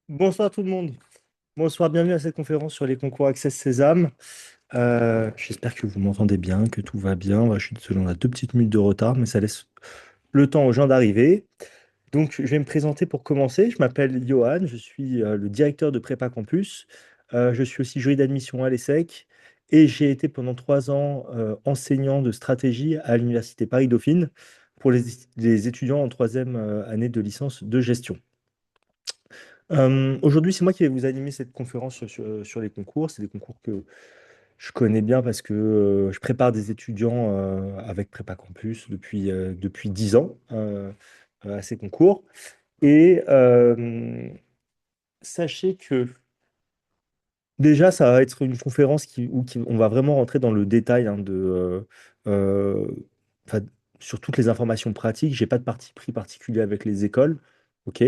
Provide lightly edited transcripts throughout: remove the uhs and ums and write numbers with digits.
Bonsoir tout le monde. Bonsoir, bienvenue à cette conférence sur les concours Access Sésame. J'espère que vous m'entendez bien, que tout va bien. Voilà, je suis désolé, on a 2 petites minutes de retard, mais ça laisse le temps aux gens d'arriver. Donc, je vais me présenter pour commencer. Je m'appelle Johan, je suis le directeur de Prépa Campus. Je suis aussi jury d'admission à l'ESSEC et j'ai été pendant 3 ans enseignant de stratégie à l'Université Paris-Dauphine pour les étudiants en troisième année de licence de gestion. Aujourd'hui, c'est moi qui vais vous animer cette conférence sur les concours. C'est des concours que je connais bien parce que je prépare des étudiants avec Prépa Campus depuis 10 ans à ces concours. Et sachez que déjà, ça va être une conférence où on va vraiment rentrer dans le détail euh, enfin, sur toutes les informations pratiques. J'ai pas de parti pris particulier avec les écoles. OK?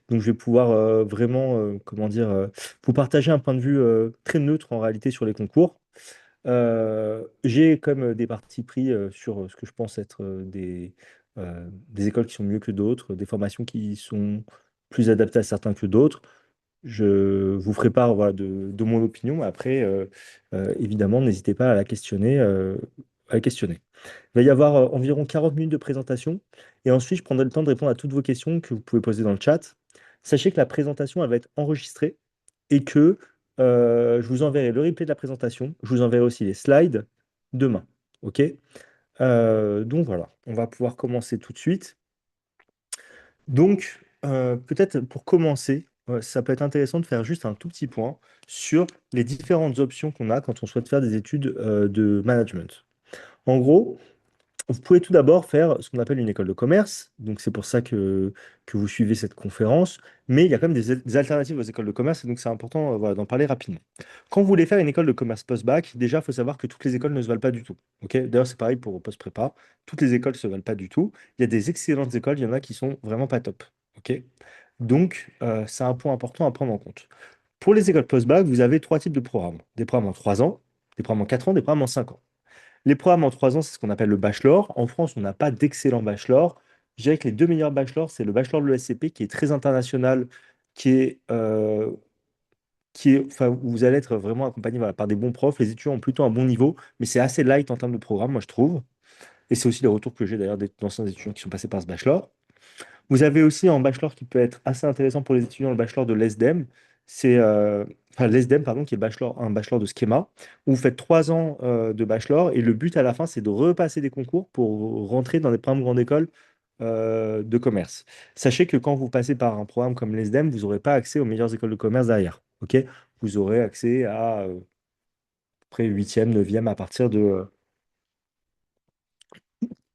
Donc, je vais pouvoir vraiment, comment dire, vous partager un point de vue très neutre en réalité sur les concours. J'ai comme des partis pris sur ce que je pense être des écoles qui sont mieux que d'autres, des formations qui sont plus adaptées à certains que d'autres. Je vous ferai part voilà, de mon opinion. Après, évidemment, n'hésitez pas à la questionner. À la questionner. Il va y avoir environ 40 minutes de présentation et ensuite je prendrai le temps de répondre à toutes vos questions que vous pouvez poser dans le chat. Sachez que la présentation elle va être enregistrée et que je vous enverrai le replay de la présentation. Je vous enverrai aussi les slides demain. OK? Donc voilà, on va pouvoir commencer tout de suite. Donc, peut-être pour commencer, ça peut être intéressant de faire juste un tout petit point sur les différentes options qu'on a quand on souhaite faire des études de management. En gros, vous pouvez tout d'abord faire ce qu'on appelle une école de commerce. Donc, c'est pour ça que vous suivez cette conférence. Mais il y a quand même des alternatives aux écoles de commerce. Et donc, c'est important voilà, d'en parler rapidement. Quand vous voulez faire une école de commerce post-bac, déjà, il faut savoir que toutes les écoles ne se valent pas du tout. Ok. D'ailleurs, c'est pareil pour post-prépa. Toutes les écoles ne se valent pas du tout. Il y a des excellentes écoles, il y en a qui sont vraiment pas top. Ok. Donc, c'est un point important à prendre en compte. Pour les écoles post-bac, vous avez trois types de programmes. Des programmes en 3 ans, des programmes en 4 ans, des programmes en 5 ans. Les programmes en 3 ans, c'est ce qu'on appelle le bachelor. En France, on n'a pas d'excellents bachelors. Je dirais que les deux meilleurs bachelors, c'est le bachelor de l'ESCP, qui est très international, qui est, euh, enfin, où vous allez être vraiment accompagné voilà, par des bons profs. Les étudiants ont plutôt un bon niveau, mais c'est assez light en termes de programme, moi, je trouve. Et c'est aussi les retours que j'ai d'ailleurs d'anciens étudiants qui sont passés par ce bachelor. Vous avez aussi un bachelor qui peut être assez intéressant pour les étudiants, le bachelor de l'ESDEM. C'est enfin l'ESDEM, pardon, qui est un bachelor de schéma, où vous faites 3 ans de bachelor et le but à la fin, c'est de repasser des concours pour rentrer dans des programmes grande école de commerce. Sachez que quand vous passez par un programme comme l'ESDEM, vous n'aurez pas accès aux meilleures écoles de commerce derrière. Ok. Vous aurez accès à près huitième, neuvième à partir de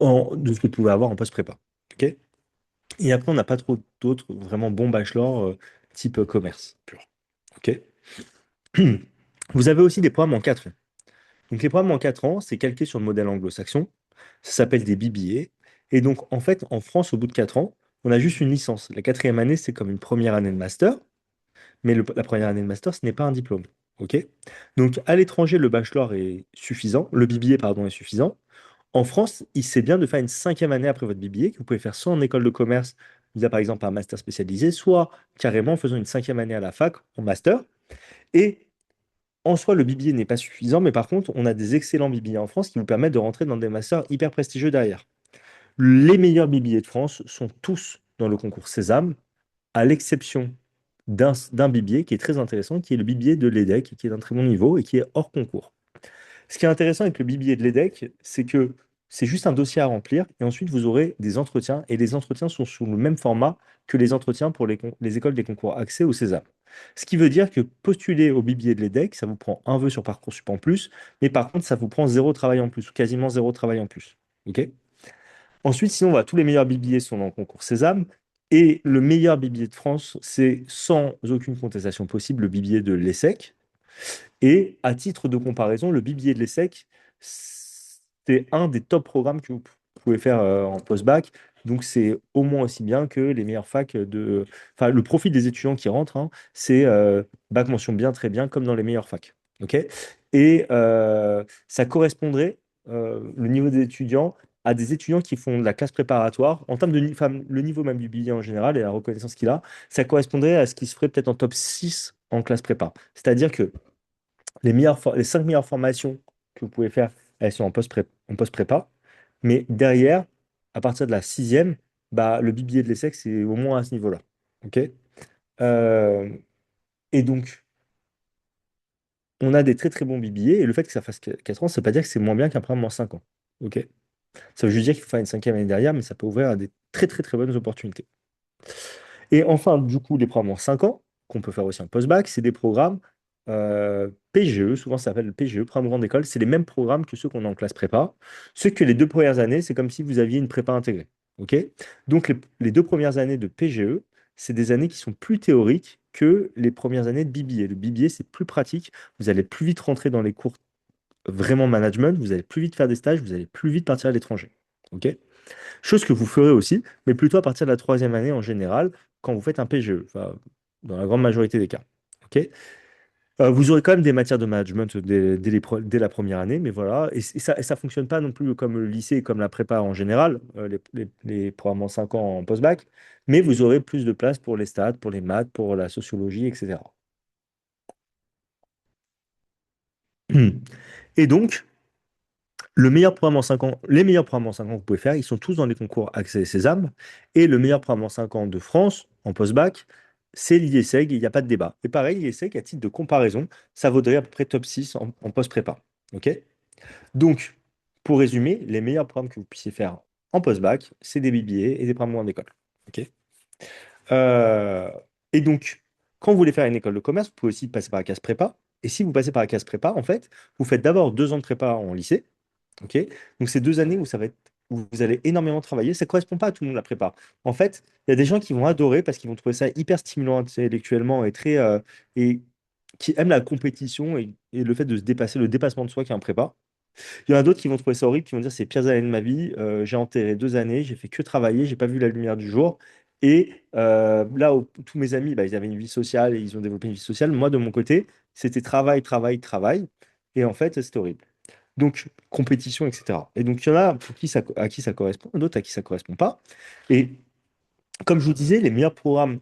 ce que vous pouvez avoir en post-prépa. Ok. Et après, on n'a pas trop d'autres vraiment bons bachelors type commerce pur. OK? Vous avez aussi des programmes en 4 ans. Donc, les programmes en 4 ans, c'est calqué sur le modèle anglo-saxon. Ça s'appelle des BBA. Et donc, en fait, en France, au bout de 4 ans, on a juste une licence. La quatrième année, c'est comme une première année de master. Mais la première année de master, ce n'est pas un diplôme. OK? Donc, à l'étranger, le bachelor est suffisant. Le BBA, pardon, est suffisant. En France, c'est bien de faire une cinquième année après votre BBA, que vous pouvez faire soit en école de commerce, via par exemple un master spécialisé, soit carrément en faisant une cinquième année à la fac en master. Et en soi, le BBA n'est pas suffisant, mais par contre, on a des excellents BBA en France qui vous permettent de rentrer dans des masters hyper prestigieux derrière. Les meilleurs BBA de France sont tous dans le concours Sésame, à l'exception d'un BBA qui est très intéressant, qui est le BBA de l'EDEC, qui est d'un très bon niveau et qui est hors concours. Ce qui est intéressant avec le BBA de l'EDEC, c'est que c'est juste un dossier à remplir et ensuite vous aurez des entretiens et les entretiens sont sous le même format que les entretiens pour les écoles des concours accès au César. Ce qui veut dire que postuler au BBA de l'EDEC, ça vous prend un vœu sur Parcoursup en plus, mais par contre, ça vous prend zéro travail en plus, ou quasiment zéro travail en plus. OK. Ensuite, sinon, voilà, tous les meilleurs BBA sont dans le concours Sésame. Et le meilleur BBA de France, c'est sans aucune contestation possible le BBA de l'ESSEC. Et à titre de comparaison, le BBA de l'ESSEC, c'est un des top programmes que vous pouvez faire en post-bac. Donc, c'est au moins aussi bien que les meilleures facs de. Enfin, le profil des étudiants qui rentrent, hein, c'est bac mention bien, très bien, comme dans les meilleures facs. OK? Et ça correspondrait, le niveau des étudiants. à des étudiants qui font de la classe préparatoire, en termes de enfin, le niveau même du billet en général et la reconnaissance qu'il a, ça correspondrait à ce qui se ferait peut-être en top 6 en classe prépa. C'est-à-dire que les 5 meilleures formations que vous pouvez faire, elles sont en post-prépa. Mais derrière, à partir de la sixième, bah, le BBA de l'ESSEC, c'est au moins à ce niveau-là. OK? Euh, et donc, on a des très très bons BBA. Et le fait que ça fasse 4 ans, ça ne veut pas dire que c'est moins bien qu'un programme en 5 ans. OK? Ça veut juste dire qu'il faut faire une cinquième année derrière, mais ça peut ouvrir à des très très très bonnes opportunités. Et enfin, du coup, les programmes en 5 ans, qu'on peut faire aussi en post-bac, c'est des programmes PGE, souvent ça s'appelle le PGE, programme grande école. C'est les mêmes programmes que ceux qu'on a en classe prépa. Ce que les 2 premières années, c'est comme si vous aviez une prépa intégrée. OK? Donc, les 2 premières années de PGE, c'est des années qui sont plus théoriques que les premières années de BBA. Le BBA, c'est plus pratique. Vous allez plus vite rentrer dans les cours vraiment management, vous allez plus vite faire des stages, vous allez plus vite partir à l'étranger. OK? Chose que vous ferez aussi, mais plutôt à partir de la troisième année en général, quand vous faites un PGE, enfin, dans la grande majorité des cas. OK? Vous aurez quand même des matières de management dès la première année, mais voilà. Et ça ne fonctionne pas non plus comme le lycée et comme la prépa en général, les programmes en 5 ans en post-bac, mais vous aurez plus de place pour les stats, pour les maths, pour la sociologie, etc. Et donc, les meilleurs programmes en 5 ans que vous pouvez faire, ils sont tous dans les concours Accès et Sésame. Et le meilleur programme en 5 ans de France, en post-bac, c'est l'IESEG, il n'y a pas de débat. Et pareil, l'IESEG, à titre de comparaison, ça vaudrait à peu près top 6 en post-prépa. OK? Donc, pour résumer, les meilleurs programmes que vous puissiez faire en post-bac, c'est des BBA et des programmes en école. OK? Euh, et donc, quand vous voulez faire une école de commerce, vous pouvez aussi passer par la case prépa. Et si vous passez par la case prépa, en fait, vous faites d'abord 2 ans de prépa en lycée. OK? Donc, c'est 2 années où où vous allez énormément travailler. Ça ne correspond pas à tout le monde la prépa. En fait, il y a des gens qui vont adorer parce qu'ils vont trouver ça hyper stimulant intellectuellement et qui aiment la compétition et le fait de se dépasser, le dépassement de soi qui est un prépa. Il y en a d'autres qui vont trouver ça horrible, qui vont dire c'est les pires années de ma vie. J'ai enterré 2 années, j'ai fait que travailler, j'ai pas vu la lumière du jour. Et là où tous mes amis, bah, ils avaient une vie sociale et ils ont développé une vie sociale. Moi, de mon côté, c'était travail, travail, travail. Et en fait, c'était horrible. Donc, compétition, etc. Et donc, il y en a pour à qui ça correspond, d'autres à qui ça correspond pas. Et comme je vous disais, les meilleurs programmes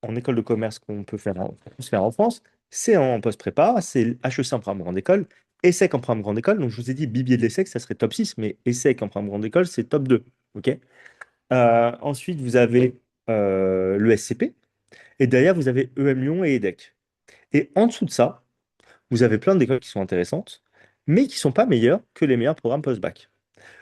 en école de commerce qu'on peut faire qu'on peut se faire en France, c'est en post-prépa, c'est HEC en programme grande école, ESSEC en programme grande école. Donc, je vous ai dit, Bibier de l'ESSEC, ça serait top 6, mais ESSEC en programme grande école, c'est top 2. OK? Ensuite, vous avez le SCP, et derrière, vous avez EM Lyon et EDEC. Et en dessous de ça, vous avez plein d'écoles qui sont intéressantes, mais qui ne sont pas meilleures que les meilleurs programmes post-bac.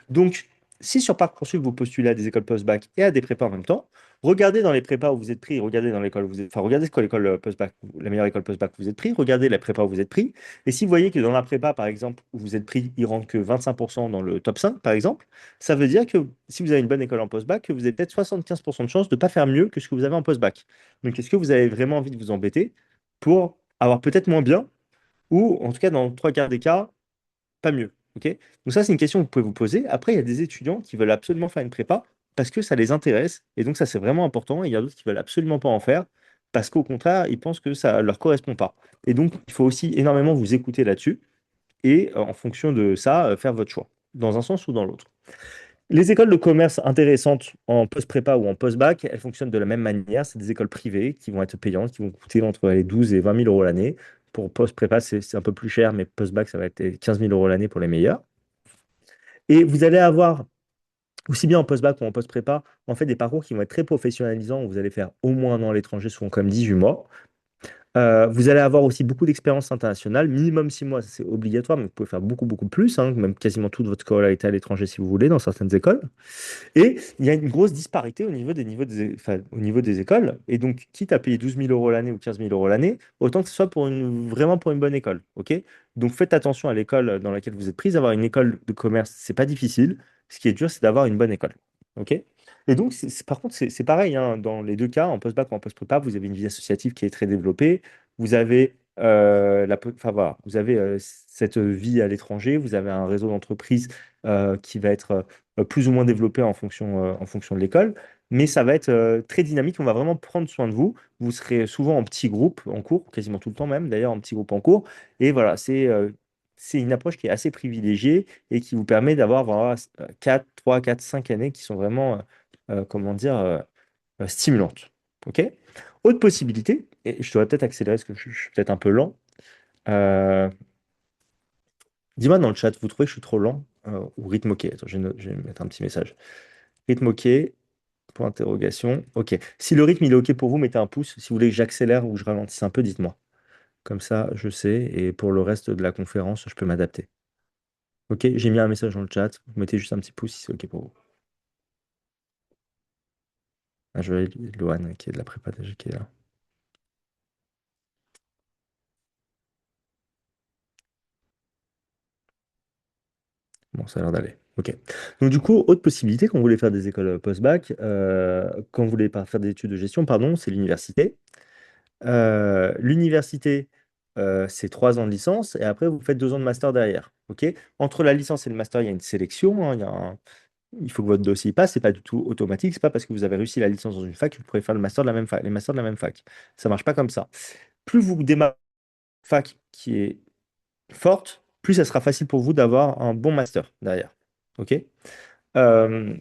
Donc, si sur Parcoursup, vous postulez à des écoles post-bac et à des prépas en même temps, regardez dans les prépas où vous êtes pris, regardez dans l'école où vous êtes, enfin, regardez ce que l'école post-bac, la meilleure école post-bac où vous êtes pris, regardez la prépa où vous êtes pris. Et si vous voyez que dans la prépa, par exemple, où vous êtes pris, il rentre que 25% dans le top 5, par exemple, ça veut dire que si vous avez une bonne école en post-bac, que vous avez peut-être 75% de chances de ne pas faire mieux que ce que vous avez en post-bac. Donc, est-ce que vous avez vraiment envie de vous embêter pour avoir peut-être moins bien, ou en tout cas, dans 3 quarts des cas, pas mieux. Ok? Donc ça, c'est une question que vous pouvez vous poser. Après, il y a des étudiants qui veulent absolument faire une prépa parce que ça les intéresse. Et donc ça, c'est vraiment important. Et il y a d'autres qui veulent absolument pas en faire parce qu'au contraire, ils pensent que ça leur correspond pas. Et donc, il faut aussi énormément vous écouter là-dessus et en fonction de ça, faire votre choix, dans un sens ou dans l'autre. Les écoles de commerce intéressantes en post-prépa ou en post-bac, elles fonctionnent de la même manière. C'est des écoles privées qui vont être payantes, qui vont coûter entre les 12 et 20 000 euros l'année. Pour post-prépa, c'est un peu plus cher, mais post-bac, ça va être 15 000 euros l'année pour les meilleurs. Et vous allez avoir, aussi bien en post-bac ou en post-prépa, en fait, des parcours qui vont être très professionnalisants, où vous allez faire au moins un an à l'étranger, souvent comme 18 mois. Vous allez avoir aussi beaucoup d'expérience internationale, minimum 6 mois, ça, c'est obligatoire, mais vous pouvez faire beaucoup, beaucoup plus, hein, même quasiment toute votre scolarité à l'étranger si vous voulez, dans certaines écoles. Et il y a une grosse disparité au niveau enfin, au niveau des écoles. Et donc, quitte à payer 12 000 euros l'année ou 15 000 euros l'année, autant que ce soit vraiment pour une bonne école. OK? Donc, faites attention à l'école dans laquelle vous êtes prise. Avoir une école de commerce, c'est pas difficile. Ce qui est dur, c'est d'avoir une bonne école. OK? Et donc, par contre, c'est pareil, hein, dans les 2 cas, en post-bac ou en post-prépa, vous avez une vie associative qui est très développée. Vous avez, enfin, voilà, vous avez cette vie à l'étranger. Vous avez un réseau d'entreprises qui va être plus ou moins développé en fonction de l'école, mais ça va être très dynamique. On va vraiment prendre soin de vous. Vous serez souvent en petits groupes en cours, quasiment tout le temps même, d'ailleurs, en petits groupes en cours. Et voilà, c'est une approche qui est assez privilégiée et qui vous permet d'avoir voilà, 4, 3, 4, 5 années qui sont vraiment, comment dire, stimulantes. OK? Autre possibilité, et je devrais peut-être accélérer parce que je suis peut-être un peu lent. Euh, Dis-moi dans le chat, vous trouvez que je suis trop lent ou rythme OK? Attends, je vais mettre un petit message. Rythme OK, point d'interrogation. OK. Si le rythme il est OK pour vous, mettez un pouce. Si vous voulez que j'accélère ou que je ralentisse un peu, dites-moi. Comme ça, je sais. Et pour le reste de la conférence, je peux m'adapter. OK, j'ai mis un message dans le chat. Vous mettez juste un petit pouce si c'est OK pour vous. Ah, je vais Loane qui est de la prépa déjà qui est là. Bon, ça a l'air d'aller. OK. Donc, du coup, autre possibilité, quand vous voulez faire des écoles post-bac, quand vous voulez pas faire des études de gestion, pardon, c'est l'université. L'université, c'est 3 ans de licence et après, vous faites 2 ans de master derrière. OK? Entre la licence et le master, il y a une sélection, hein, il faut que votre dossier passe. C'est pas du tout automatique. C'est pas parce que vous avez réussi la licence dans une fac que vous pourrez faire le master de la même fac, les masters de la même fac. Ça marche pas comme ça. Plus vous démarrez une fac qui est forte, plus ça sera facile pour vous d'avoir un bon master derrière. OK? Euh,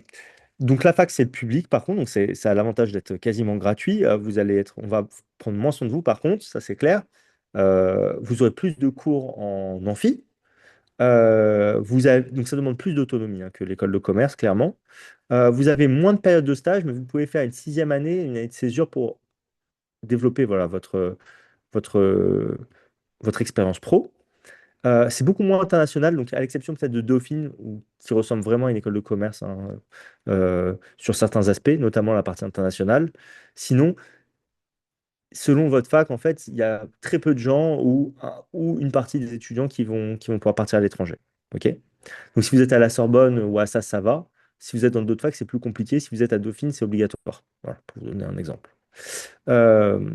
donc la fac, c'est le public, par contre, donc ça a l'avantage d'être quasiment gratuit. On va prendre moins soin de vous, par contre, ça c'est clair. Vous aurez plus de cours en amphi. Donc ça demande plus d'autonomie hein, que l'école de commerce, clairement. Vous avez moins de périodes de stage, mais vous pouvez faire une 6e année, une année de césure pour développer voilà, votre, votre expérience pro. C'est beaucoup moins international, donc à l'exception peut-être de Dauphine, qui ressemble vraiment à une école de commerce hein, sur certains aspects, notamment la partie internationale. Sinon, selon votre fac, en fait, il y a très peu de gens ou une partie des étudiants qui vont pouvoir partir à l'étranger. OK? Donc si vous êtes à la Sorbonne ou à ça, ça va. Si vous êtes dans d'autres facs, c'est plus compliqué. Si vous êtes à Dauphine, c'est obligatoire. Voilà, pour vous donner un exemple. Euh,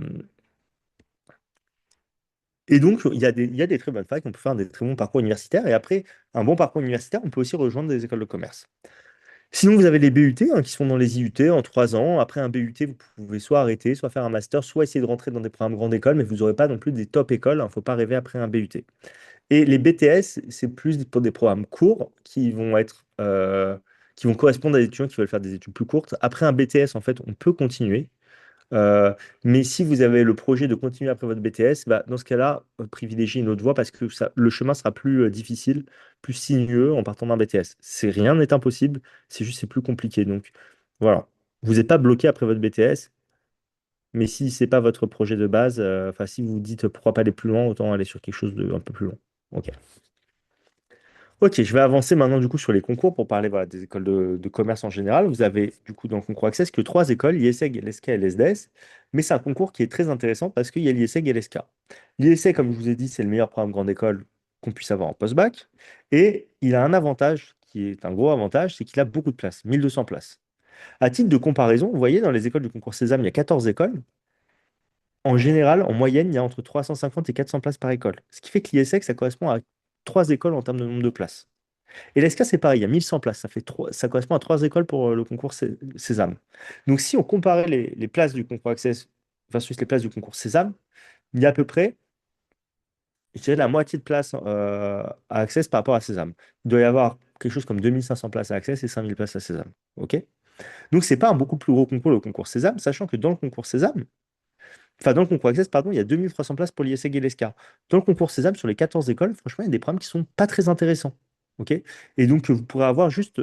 Et donc, il y a des très bonnes facs, on peut faire des très bons parcours universitaires. Et après, un bon parcours universitaire, on peut aussi rejoindre des écoles de commerce. Sinon, vous avez les BUT hein, qui sont dans les IUT en 3 ans. Après un BUT, vous pouvez soit arrêter, soit faire un master, soit essayer de rentrer dans des programmes grande école, mais vous n'aurez pas non plus des top écoles. Il ne faut pas rêver après un BUT. Et les BTS, c'est plus pour des programmes courts qui vont correspondre à des étudiants qui veulent faire des études plus courtes. Après un BTS, en fait, on peut continuer. Euh, mais si vous avez le projet de continuer après votre BTS, bah, dans ce cas-là, privilégiez une autre voie parce que le chemin sera plus difficile, plus sinueux en partant d'un BTS. Rien n'est impossible, c'est juste c'est plus compliqué. Donc voilà, vous n'êtes pas bloqué après votre BTS, mais si c'est pas votre projet de base, enfin si vous vous dites pourquoi pas aller plus loin, autant aller sur quelque chose de un peu plus long. Ok. Ok, je vais avancer maintenant du coup sur les concours pour parler voilà, des écoles de commerce en général. Vous avez du coup dans le concours Access que 3 écoles, l'IESEG, l'ESCA et l'ESDES. Mais c'est un concours qui est très intéressant parce qu'il y a l'IESEG et l'ESCA. L'IESEG, comme je vous ai dit, c'est le meilleur programme grande école qu'on puisse avoir en post-bac. Et il a un avantage qui est un gros avantage, c'est qu'il a beaucoup de places, 1200 places. À titre de comparaison, vous voyez, dans les écoles du concours Sésame, il y a 14 écoles. En général, en moyenne, il y a entre 350 et 400 places par école. Ce qui fait que l'IESEG, ça correspond à 3 écoles en termes de nombre de places. Et l'ESCA, c'est pareil, il y a 1100 places. Ça correspond à 3 écoles pour le concours Sésame. Donc, si on comparait les places du concours Access versus les places du concours Sésame, il y a à peu près, je dirais, la moitié de places à Access par rapport à Sésame. Il doit y avoir quelque chose comme 2500 places à Access et 5000 places à Sésame. OK? Donc, c'est pas un beaucoup plus gros concours, le concours Sésame, sachant que dans le concours Sésame, enfin, dans le concours Access, pardon, il y a 2300 places pour l'ISEG et l'ESCA. Dans le concours Sésame, sur les 14 écoles, franchement, il y a des programmes qui sont pas très intéressants. OK? Et donc, vous pourrez avoir juste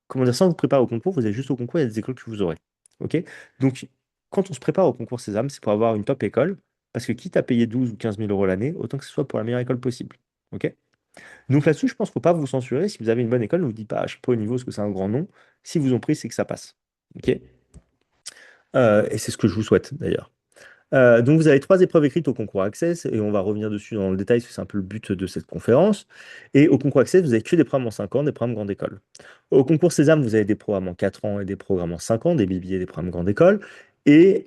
comment dire, sans vous préparer au concours, vous allez juste au concours, il y a des écoles que vous aurez. OK? Donc, quand on se prépare au concours Sésame, c'est pour avoir une top école, parce que quitte à payer 12 ou 15 000 euros l'année, autant que ce soit pour la meilleure école possible. OK? Donc là-dessus, je pense qu'il ne faut pas vous censurer. Si vous avez une bonne école, ne vous dites pas, ah, je ne suis pas au niveau parce que c'est un grand nom. Si vous ont pris, c'est que ça passe. OK? Et c'est ce que je vous souhaite d'ailleurs. Donc, vous avez 3 épreuves écrites au concours Access et on va revenir dessus dans le détail, parce que c'est un peu le but de cette conférence. Et au concours Access, vous avez que des programmes en 5 ans, des programmes grande école. Au concours Sésame, vous avez des programmes en 4 ans et des programmes en 5 ans, des BB et des programmes grande école. Et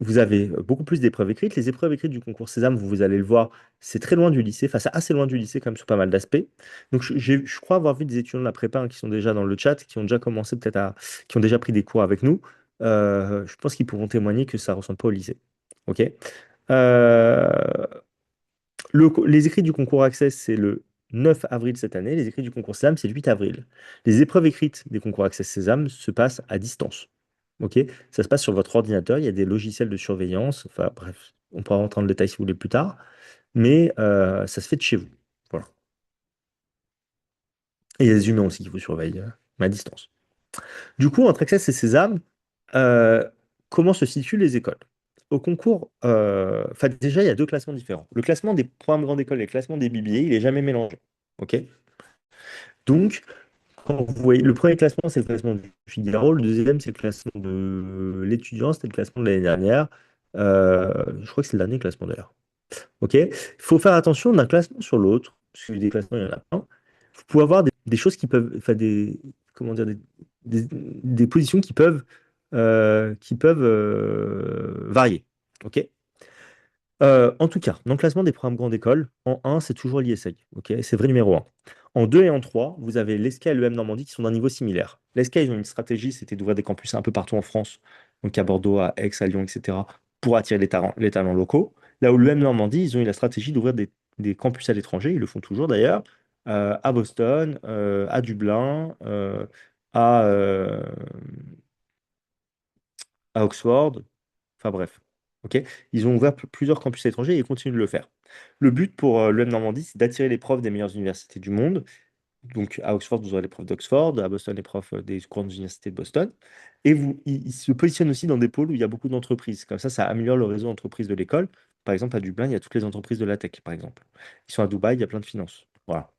vous avez beaucoup plus d'épreuves écrites. Les épreuves écrites du concours Sésame, vous allez le voir, c'est très loin du lycée, enfin, c'est assez loin du lycée, quand même, sur pas mal d'aspects. Donc, je crois avoir vu des étudiants de la prépa hein, qui sont déjà dans le chat, qui ont déjà commencé peut-être qui ont déjà pris des cours avec nous. Je pense qu'ils pourront témoigner que ça ne ressemble pas au lycée. OK? Euh, Les écrits du concours Access, c'est le 9 avril cette année. Les écrits du concours Sésame, c'est le 8 avril. Les épreuves écrites des concours Access Sésame se passent à distance. OK? Ça se passe sur votre ordinateur. Il y a des logiciels de surveillance. Enfin, bref, on pourra rentrer dans le détail si vous voulez plus tard. Mais ça se fait de chez vous. Voilà. Et il y a des humains aussi qui vous surveillent, mais à distance. Du coup, entre Access et Sésame, euh, comment se situent les écoles? Au concours, enfin déjà, il y a deux classements différents. Le classement des programmes grande école et le classement des BBA, il n'est jamais mélangé. OK? Donc, quand vous voyez, le premier classement, c'est le classement du Figaro, le deuxième, c'est le classement de l'étudiant, c'était le classement de l'année dernière. Je crois que c'est le dernier classement d'ailleurs. OK? Il faut faire attention d'un classement sur l'autre, parce que des classements, il y en a plein. Vous pouvez avoir des choses qui peuvent, enfin comment dire, des positions qui peuvent varier. OK? En tout cas, dans le classement des programmes grande école, en un, c'est toujours l'ISEG. Ok, c'est vrai numéro un. En 2 et en 3, vous avez l'ESCA et l'EM Normandie qui sont d'un niveau similaire. L'ESCA, ils ont une stratégie, c'était d'ouvrir des campus un peu partout en France, donc à Bordeaux, à Aix, à Lyon, etc., pour attirer les talents locaux. Là où l'EM Normandie, ils ont eu la stratégie d'ouvrir des campus à l'étranger, ils le font toujours d'ailleurs, à Boston, à Dublin, à, euh, à Oxford, enfin bref. Ok. Ils ont ouvert plusieurs campus à l'étranger et ils continuent de le faire. Le but pour l'UM Normandie, c'est d'attirer les profs des meilleures universités du monde. Donc à Oxford, vous aurez les profs d'Oxford, à Boston, les profs des grandes universités de Boston. Et ils se positionnent aussi dans des pôles où il y a beaucoup d'entreprises. Comme ça améliore le réseau d'entreprises de l'école. Par exemple, à Dublin, il y a toutes les entreprises de la tech, par exemple. Ils sont à Dubaï, il y a plein de finances. Voilà.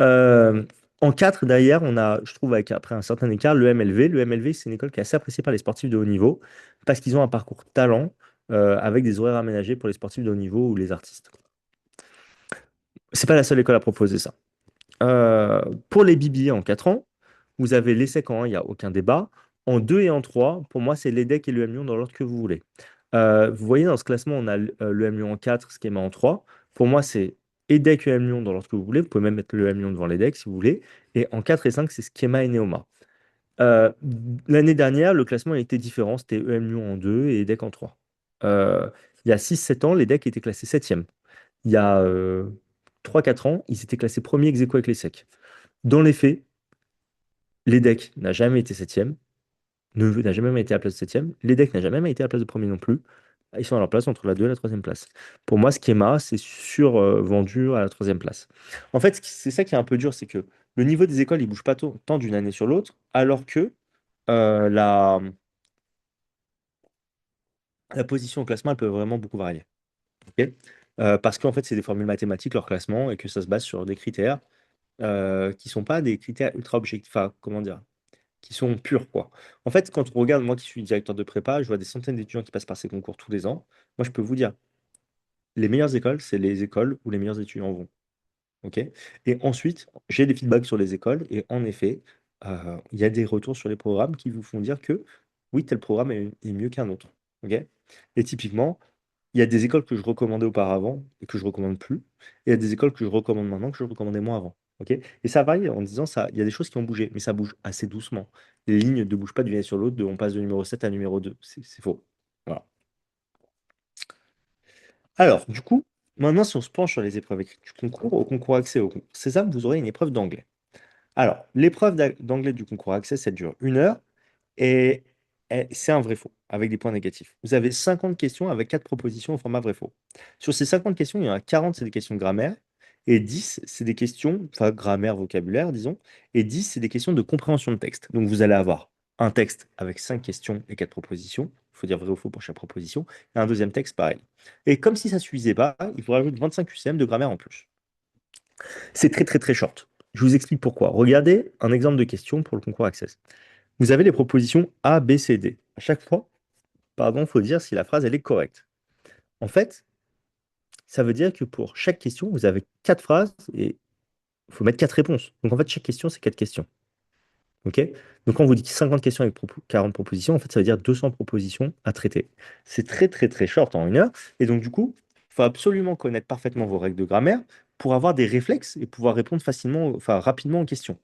Euh, En 4 derrière, on a, je trouve, après un certain écart, le MLV. Le MLV, c'est une école qui est assez appréciée par les sportifs de haut niveau parce qu'ils ont un parcours talent avec des horaires aménagés pour les sportifs de haut niveau ou les artistes. C'est pas la seule école à proposer ça. Pour les BBA en 4 ans, vous avez l'ESSEC en 1, il n'y a aucun débat. En 2 et en 3, pour moi, c'est l'EDEC et le Lyon dans l'ordre que vous voulez. Vous voyez, dans ce classement, on a le Lyon en 4, Schema en 3. Pour moi, c'est EDEC et Lyon dans l'ordre que vous voulez. Vous pouvez même mettre le Lyon devant l'EDEC si vous voulez. Et en 4 et 5, c'est Schema et Neoma. Euh, L'année dernière, le classement était différent. C'était EM Lyon en 2 et EDEC en 3. Il y a 6-7 ans, l'EDEC était classé 7e. Il y a 3-4 ans, ils étaient classés premier ex aequo avec les SEC. Dans les faits, l'EDEC n'a jamais été septième, n'a jamais été à la place de septième, l'EDEC n'a jamais été à la place de premier non plus. Ils sont à leur place entre la 2 et la troisième place. Pour moi, Schema, c'est survendu à la troisième place. En fait, c'est ça qui est un peu dur, c'est que le niveau des écoles, il bouge pas tant d'une année sur l'autre, alors que euh, la, la position au classement, elle peut vraiment beaucoup varier. Ok. Parce qu'en fait, c'est des formules mathématiques, leur classement, et que ça se base sur des critères qui sont pas des critères ultra objectifs, enfin, comment dire, qui sont purs, quoi. En fait, quand on regarde, moi qui suis directeur de prépa, je vois des centaines d'étudiants qui passent par ces concours tous les ans. Moi, je peux vous dire, les meilleures écoles, c'est les écoles où les meilleurs étudiants vont. OK? Et ensuite, j'ai des feedbacks sur les écoles, et en effet, il y a des retours sur les programmes qui vous font dire que oui, tel programme est mieux qu'un autre. OK? Et typiquement, il y a des écoles que je recommandais auparavant et que je recommande plus. Et il y a des écoles que je recommande maintenant que je recommandais moins avant. Ok. Et ça varie en disant ça. Il y a des choses qui ont bougé, mais ça bouge assez doucement. Les lignes ne bougent pas d'une année sur l'autre, on passe de numéro 7 à numéro 2. C'est faux. Voilà. Alors, du coup, maintenant, si on se penche sur les épreuves écrites du concours, au concours accès au concours Sésame, vous aurez une épreuve d'anglais. Alors, l'épreuve d'anglais du concours accès, ça dure 1 heure. Et, et c'est un vrai-faux, avec des points négatifs. Vous avez 50 questions avec 4 propositions au format vrai-faux. Sur ces 50 questions, il y en a 40, c'est des questions de grammaire, et 10, c'est des questions, enfin grammaire, vocabulaire, disons, et 10, c'est des questions de compréhension de texte. Donc vous allez avoir un texte avec 5 questions et 4 propositions, il faut dire vrai ou faux pour chaque proposition, et un deuxième texte pareil. Et comme si ça ne suffisait pas, il faut rajouter 25 QCM de grammaire en plus. C'est très très très short. Je vous explique pourquoi. Regardez un exemple de question pour le concours Access. Vous avez les propositions A, B, C, D. À chaque fois, pardon, il faut dire si la phrase elle est correcte. En fait, ça veut dire que pour chaque question, vous avez 4 phrases et il faut mettre 4 réponses. Donc en fait, chaque question, c'est 4 questions. OK? Donc quand on vous dit 50 questions avec 40 propositions, en fait, ça veut dire 200 propositions à traiter. C'est très très très short en 1 heure. Et donc du coup, il faut absolument connaître parfaitement vos règles de grammaire pour avoir des réflexes et pouvoir répondre facilement, enfin rapidement aux questions.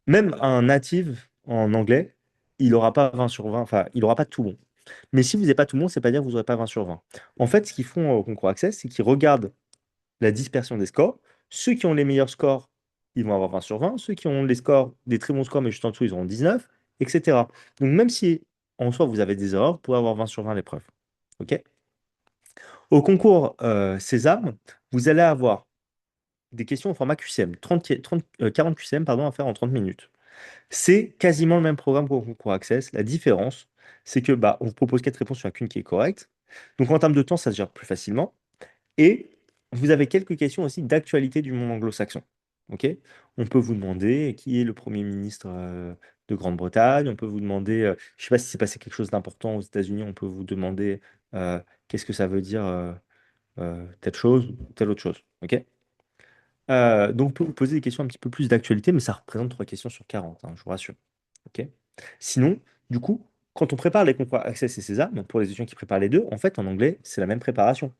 Même un native en anglais, il n'aura pas 20 sur 20, enfin, il n'aura pas tout bon. Mais si vous n'avez pas tout le monde, c'est pas dire que vous n'aurez pas 20 sur 20. En fait, ce qu'ils font au concours Access, c'est qu'ils regardent la dispersion des scores. Ceux qui ont les meilleurs scores, ils vont avoir 20 sur 20. Ceux qui ont les scores, des très bons scores, mais juste en dessous, ils auront 19, etc. Donc même si en soi vous avez des erreurs, vous pourrez avoir 20 sur 20 à l'épreuve. OK? Au concours Sésame, vous allez avoir des questions au format QCM, 40 QCM pardon, à faire en 30 minutes. C'est quasiment le même programme qu'au concours Access. La différence, c'est que on vous propose 4 réponses, il n'y en a qu'une qui est correcte. Donc en termes de temps, ça se gère plus facilement. Et vous avez quelques questions aussi d'actualité du monde anglo-saxon. Ok? On peut vous demander qui est le Premier ministre de Grande-Bretagne. On peut vous demander, je ne sais pas si c'est passé quelque chose d'important aux États-Unis, on peut vous demander qu'est-ce que ça veut dire telle chose ou telle autre chose. Ok? Donc, on peut vous poser des questions un petit peu plus d'actualité, mais ça représente 3 questions sur 40, hein, je vous rassure. Ok. Sinon, du coup, quand on prépare les concours Access et César, pour les étudiants qui préparent les deux, en fait, en anglais, c'est la même préparation.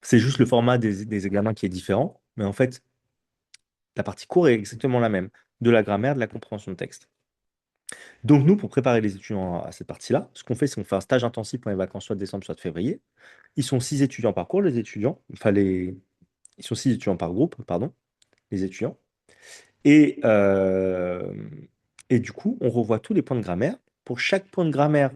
C'est juste le format des examens qui est différent, mais en fait, la partie cours est exactement la même, de la grammaire, de la compréhension de texte. Donc, nous, pour préparer les étudiants à cette partie-là, ce qu'on fait, c'est qu'on fait un stage intensif pour les vacances, soit de décembre, soit de février. Ils sont 6 étudiants par cours, les étudiants, ils sont 6 étudiants par groupe, pardon, les étudiants. Et, euh, et du coup, on revoit tous les points de grammaire. Pour chaque point de grammaire,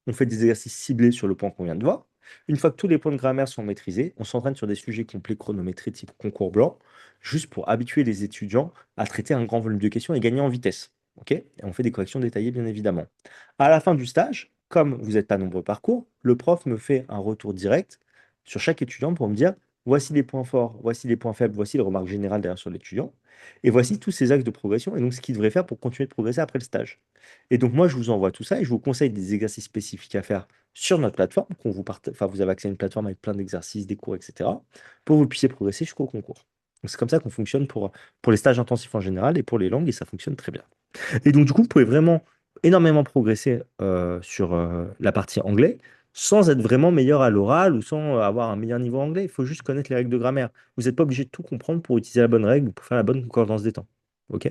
on fait des exercices ciblés sur le point qu'on vient de voir. Une fois que tous les points de grammaire sont maîtrisés, on s'entraîne sur des sujets complets chronométrés type concours blanc, juste pour habituer les étudiants à traiter un grand volume de questions et gagner en vitesse. Ok. Et on fait des corrections détaillées, bien évidemment. À la fin du stage, comme vous n'êtes pas nombreux par cours, le prof me fait un retour direct sur chaque étudiant pour me dire voici les points forts, voici les points faibles, voici les remarques générales derrière sur l'étudiant, et voici tous ces axes de progression, et donc ce qu'il devrait faire pour continuer de progresser après le stage. Et donc moi, je vous envoie tout ça et je vous conseille des exercices spécifiques à faire sur notre plateforme, enfin, vous avez accès à une plateforme avec plein d'exercices, des cours, etc., pour que vous puissiez progresser jusqu'au concours. Donc c'est comme ça qu'on fonctionne pour les stages intensifs en général et pour les langues, et ça fonctionne très bien. Et donc du coup, vous pouvez vraiment énormément progresser sur la partie anglais sans être vraiment meilleur à l'oral ou sans avoir un meilleur niveau anglais. Il faut juste connaître les règles de grammaire. Vous n'êtes pas obligé de tout comprendre pour utiliser la bonne règle ou pour faire la bonne concordance des temps. OK?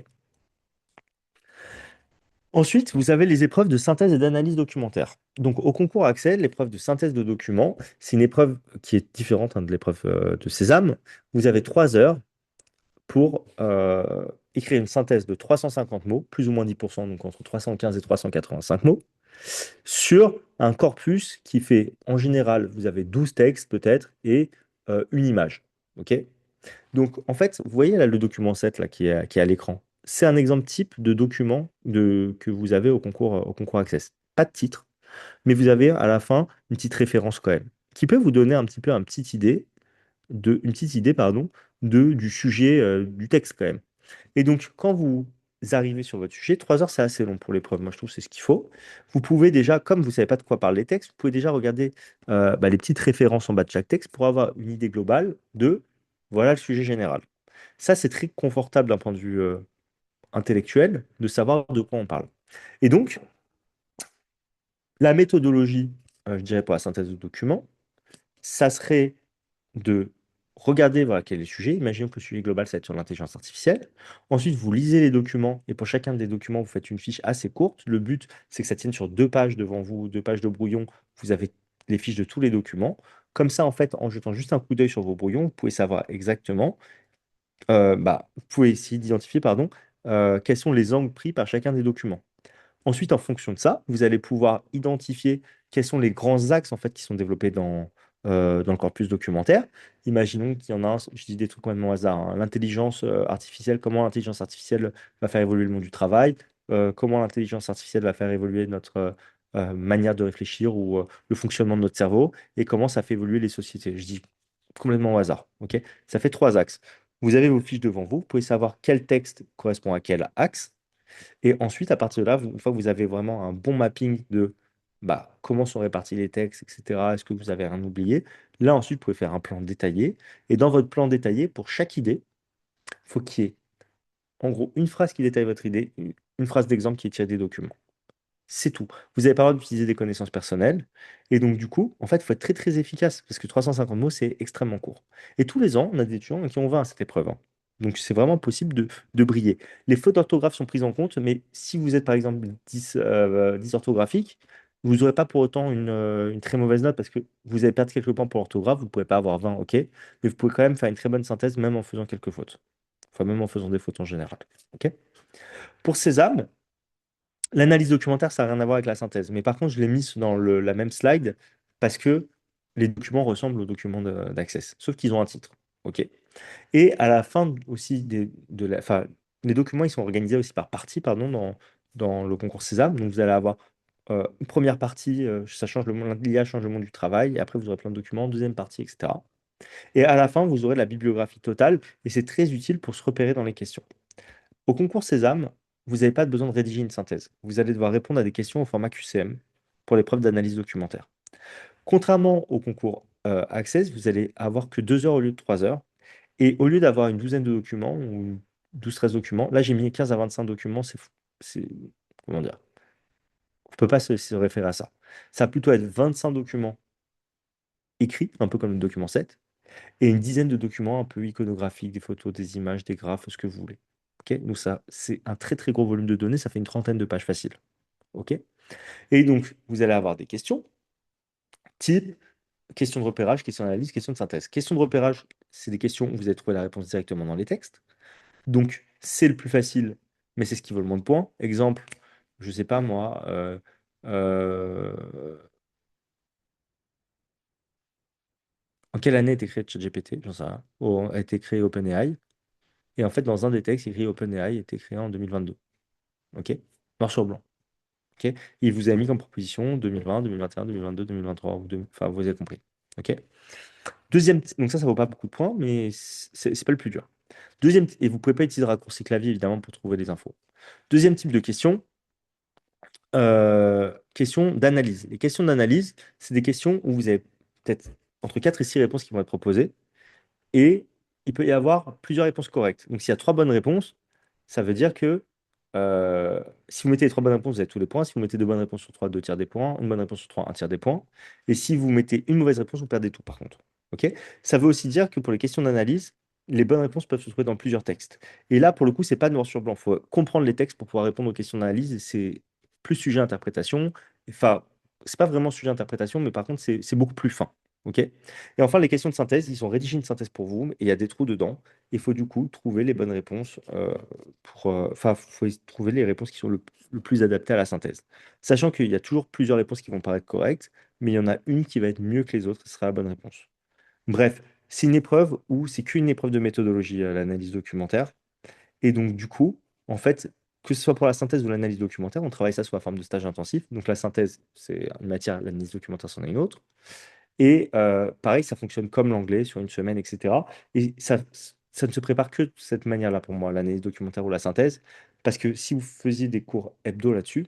Ensuite, vous avez les épreuves de synthèse et d'analyse documentaire. Donc, au concours Accès, l'épreuve de synthèse de documents, c'est une épreuve qui est différente de l'épreuve de Sésame. Vous avez 3 heures pour écrire une synthèse de 350 mots, plus ou moins 10%, donc entre 315 et 385 mots, sur un corpus qui fait, en général, vous avez 12 textes peut-être et une image. OK? Donc, en fait, vous voyez là le document 7 là, qui est à l'écran. C'est un exemple type de document que vous avez au concours Access. Pas de titre, mais vous avez à la fin une petite référence quand même, qui peut vous donner un petit peu une petite idée, pardon, du sujet du texte quand même. Et donc, quand vous arrivez sur votre sujet, 3 heures, c'est assez long pour l'épreuve. Moi, je trouve que c'est ce qu'il faut. Vous pouvez déjà, comme vous ne savez pas de quoi parlent les textes, vous pouvez déjà regarder les petites références en bas de chaque texte pour avoir une idée globale de, voilà le sujet général. Ça, c'est très confortable d'un point de vue intellectuel de savoir de quoi on parle. Et donc, la méthodologie, je dirais pour la synthèse de documents, ça serait de regarder voilà, quel est le sujet. Imaginons que le sujet global, ça va être sur l'intelligence artificielle. Ensuite, vous lisez les documents et pour chacun des documents, vous faites une fiche assez courte. Le but, c'est que ça tienne sur 2 pages devant vous, 2 pages de brouillon. Vous avez les fiches de tous les documents. Comme ça, en fait, en jetant juste un coup d'œil sur vos brouillons, vous pouvez savoir exactement, vous pouvez essayer d'identifier, pardon, quels sont les angles pris par chacun des documents. Ensuite, en fonction de ça, vous allez pouvoir identifier quels sont les grands axes en fait, qui sont développés dans le corpus documentaire. Imaginons qu'il y en a un, je dis des trucs complètement au hasard, hein, l'intelligence artificielle, comment l'intelligence artificielle va faire évoluer le monde du travail, comment l'intelligence artificielle va faire évoluer notre manière de réfléchir ou le fonctionnement de notre cerveau, et comment ça fait évoluer les sociétés. Je dis complètement au hasard. Ok. Ça fait 3 axes. Vous avez vos fiches devant vous, vous pouvez savoir quel texte correspond à quel axe. Et ensuite, à partir de là, une fois que vous avez vraiment un bon mapping de comment sont répartis les textes, etc., est-ce que vous avez rien oublié, là ensuite, vous pouvez faire un plan détaillé. Et dans votre plan détaillé, pour chaque idée, il faut qu'il y ait en gros une phrase qui détaille votre idée, une phrase d'exemple qui est tirée des documents. C'est tout. Vous n'avez pas le droit d'utiliser des connaissances personnelles. Et donc, du coup, en fait, il faut être très, très efficace parce que 350 mots, c'est extrêmement court. Et tous les ans, on a des étudiants qui ont 20 à cette épreuve, hein. Donc, c'est vraiment possible de briller. Les fautes d'orthographe sont prises en compte, mais si vous êtes, par exemple, 10 orthographique, vous n'aurez pas pour autant une très mauvaise note parce que vous allez perdre quelques points pour l'orthographe. Vous ne pouvez pas avoir 20, ok, mais vous pouvez quand même faire une très bonne synthèse, même en faisant quelques fautes. Enfin, même en faisant des fautes en général. Ok. Pour Sésame, l'analyse documentaire, ça n'a rien à voir avec la synthèse. Mais par contre, je l'ai mis dans la même slide parce que les documents ressemblent aux documents d'Access, sauf qu'ils ont un titre. OK. Et à la fin aussi enfin, les documents, ils sont organisés aussi par partie, pardon, dans le concours Sésame. Donc, vous allez avoir une première partie, ça change le monde, l'IA change le monde du travail, et après, vous aurez plein de documents, deuxième partie, etc. Et à la fin, vous aurez la bibliographie totale, et c'est très utile pour se repérer dans les questions. Au concours Sésame, vous n'avez pas besoin de rédiger une synthèse. Vous allez devoir répondre à des questions au format QCM pour l'épreuve d'analyse documentaire. Contrairement au concours Access, vous allez avoir que 2 heures au lieu de 3 heures. Et au lieu d'avoir une douzaine de documents, ou 12-13 documents, là j'ai mis 15 à 25 documents, c'est- comment dire, on ne peut pas se référer à ça. Ça va plutôt être 25 documents écrits, un peu comme le document 7, et une dizaine de documents un peu iconographiques, des photos, des images, des graphes, ce que vous voulez. Ok. Donc ça, c'est un très très gros volume de données, ça fait une trentaine de pages faciles. Ok. Et donc, vous allez avoir des questions, type question de repérage, question d'analyse, question de synthèse. Question de repérage, c'est des questions où vous allez trouver la réponse directement dans les textes. Donc, c'est le plus facile, mais c'est ce qui vaut le moins de points. Exemple, je sais pas moi, euh, en quelle année a été créé ChatGPT? J'en sais rien. A été créé OpenAI. Et en fait, dans un des textes, il écrit OpenAI a été créé en 2022. OK? Noir sur blanc. OK? Il vous a mis comme proposition 2020, 2021, 2022, 2023. Enfin, vous avez compris. OK? Donc ça vaut pas beaucoup de points, mais c'est pas le plus dur. Et vous pouvez pas utiliser le raccourci clavier, évidemment, pour trouver les infos. Deuxième type de question, question d'analyse. Les questions d'analyse, c'est des questions où vous avez peut-être entre 4 et 6 réponses qui vont être proposées, et il peut y avoir plusieurs réponses correctes. Donc s'il y a 3 bonnes réponses, ça veut dire que si vous mettez les 3 bonnes réponses, vous avez tous les points. Si vous mettez 2 bonnes réponses sur 3, 2 tiers des points. Une bonne réponse sur 3, un tiers des points. Et si vous mettez une mauvaise réponse, vous perdez tout par contre. Ok. Ça veut aussi dire que pour les questions d'analyse, les bonnes réponses peuvent se trouver dans plusieurs textes. Et là, pour le coup, c'est pas noir sur blanc. Il faut comprendre les textes pour pouvoir répondre aux questions d'analyse. Et c'est plus sujet à interprétation. Enfin, c'est pas vraiment sujet à interprétation, mais par contre, c'est beaucoup plus fin. Ok. Et enfin, les questions de synthèse, ils ont rédigé une synthèse pour vous, et il y a des trous dedans. Il faut du coup trouver les bonnes réponses enfin, faut trouver les réponses qui sont le plus adaptées à la synthèse. Sachant qu'il y a toujours plusieurs réponses qui vont paraître correctes, mais il y en a une qui va être mieux que les autres, ce sera la bonne réponse. Bref, c'est une épreuve où c'est qu'une épreuve de méthodologie, l'analyse documentaire. Et donc, du coup, en fait, que ce soit pour la synthèse ou l'analyse documentaire, on travaille ça sous la forme de stage intensif. Donc, la synthèse, c'est une matière, l'analyse documentaire, c'en est une autre. Et pareil, ça fonctionne comme l'anglais sur une semaine, etc. Et ça ne se prépare que de cette manière-là pour moi, l'analyse documentaire ou la synthèse. Parce que si vous faisiez des cours hebdo là-dessus,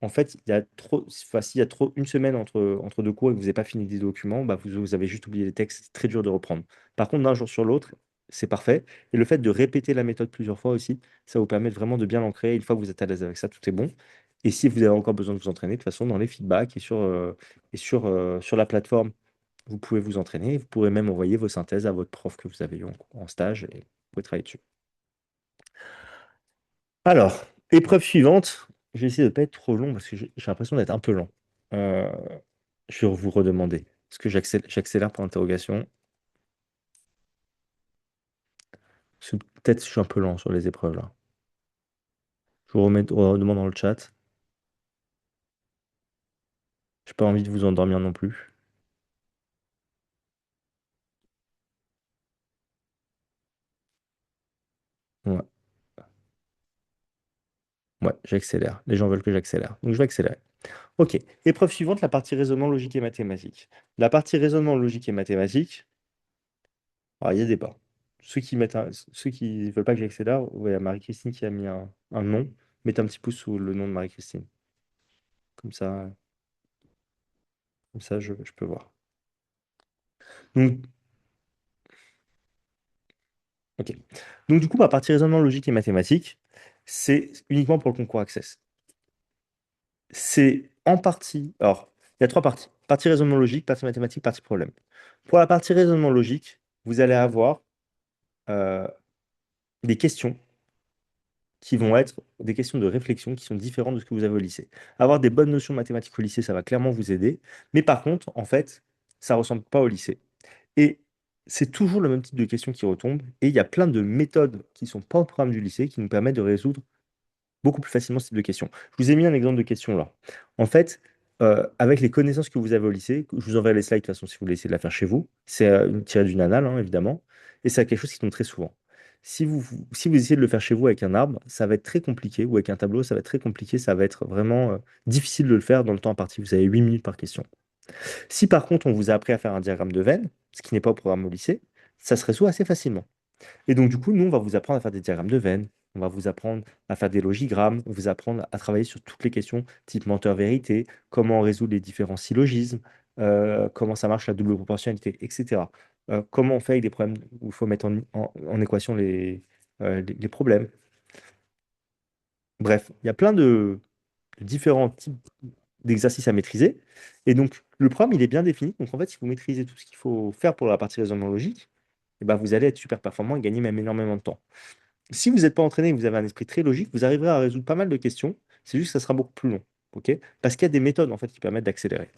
en fait, il y a trop, enfin, s'il y a trop une semaine entre deux cours et que vous n'avez pas fini des documents, bah, vous avez juste oublié les textes, c'est très dur de reprendre. Par contre, d'un jour sur l'autre, c'est parfait. Et le fait de répéter la méthode plusieurs fois aussi, ça vous permet vraiment de bien l'ancrer. Une fois que vous êtes à l'aise avec ça, tout est bon. Et si vous avez encore besoin de vous entraîner, de toute façon, dans les feedbacks sur la plateforme, vous pouvez vous entraîner. Vous pourrez même envoyer vos synthèses à votre prof que vous avez eu en stage et vous pouvez travailler dessus. Alors, épreuve suivante. Je vais essayer de ne pas être trop long parce que j'ai l'impression d'être un peu lent. Euh, je vais vous redemander. Est-ce que j'accélère pour l'interrogation? Peut-être que je suis un peu lent sur les épreuves là. Je vous redemande dans le chat. J'ai pas envie de vous endormir non plus. Ouais, ouais, j'accélère. Les gens veulent que j'accélère. Donc je vais accélérer. Ok. Épreuve suivante, la partie raisonnement logique et mathématique. La partie raisonnement logique et mathématique, alors, il y a débat. Ceux qui veulent pas que j'accélère, ouais, il y a Marie-Christine qui a mis un nom. Mettez un petit pouce sous le nom de Marie-Christine. Comme ça, je peux voir. Donc, ok. Donc, du coup, ma partie raisonnement logique et mathématique, c'est uniquement pour le concours Access. C'est en partie. Alors, il y a trois parties. Partie raisonnement logique, partie mathématique, partie problème. Pour la partie raisonnement logique, vous allez avoir des questions qui vont être des questions de réflexion qui sont différentes de ce que vous avez au lycée. Avoir des bonnes notions de mathématiques au lycée, ça va clairement vous aider. Mais par contre, en fait, ça ne ressemble pas au lycée. Et c'est toujours le même type de questions qui retombent. Et il y a plein de méthodes qui ne sont pas au programme du lycée qui nous permettent de résoudre beaucoup plus facilement ce type de questions. Je vous ai mis un exemple de question là. En fait, avec les connaissances que vous avez au lycée, je vous enverrai les slides de toute façon si vous voulez essayer de la faire chez vous. C'est tiré d'une annale, hein, évidemment. Et c'est quelque chose qui tombe très souvent. Si vous essayez de le faire chez vous avec un arbre, ça va être très compliqué, ou avec un tableau, ça va être très compliqué, ça va être vraiment difficile de le faire dans le temps imparti. Vous avez 8 minutes par question. Si par contre on vous a appris à faire un diagramme de veine, ce qui n'est pas au programme au lycée, ça se résout assez facilement. Et donc, du coup, nous, on va vous apprendre à faire des diagrammes de veine, on va vous apprendre à faire des logigrammes, on va vous apprendre à travailler sur toutes les questions type menteur-vérité, comment résoudre les différents syllogismes, comment ça marche la double proportionnalité, etc. Comment on fait avec des problèmes où il faut mettre en équation les problèmes. Bref, il y a plein de différents types d'exercices à maîtriser. Et donc, le programme, il est bien défini. Donc, en fait, si vous maîtrisez tout ce qu'il faut faire pour la partie raisonnement logique, eh ben, vous allez être super performant et gagner même énormément de temps. Si vous n'êtes pas entraîné et que vous avez un esprit très logique, vous arriverez à résoudre pas mal de questions. C'est juste que ça sera beaucoup plus long. Ok? Parce qu'il y a des méthodes en fait qui permettent d'accélérer.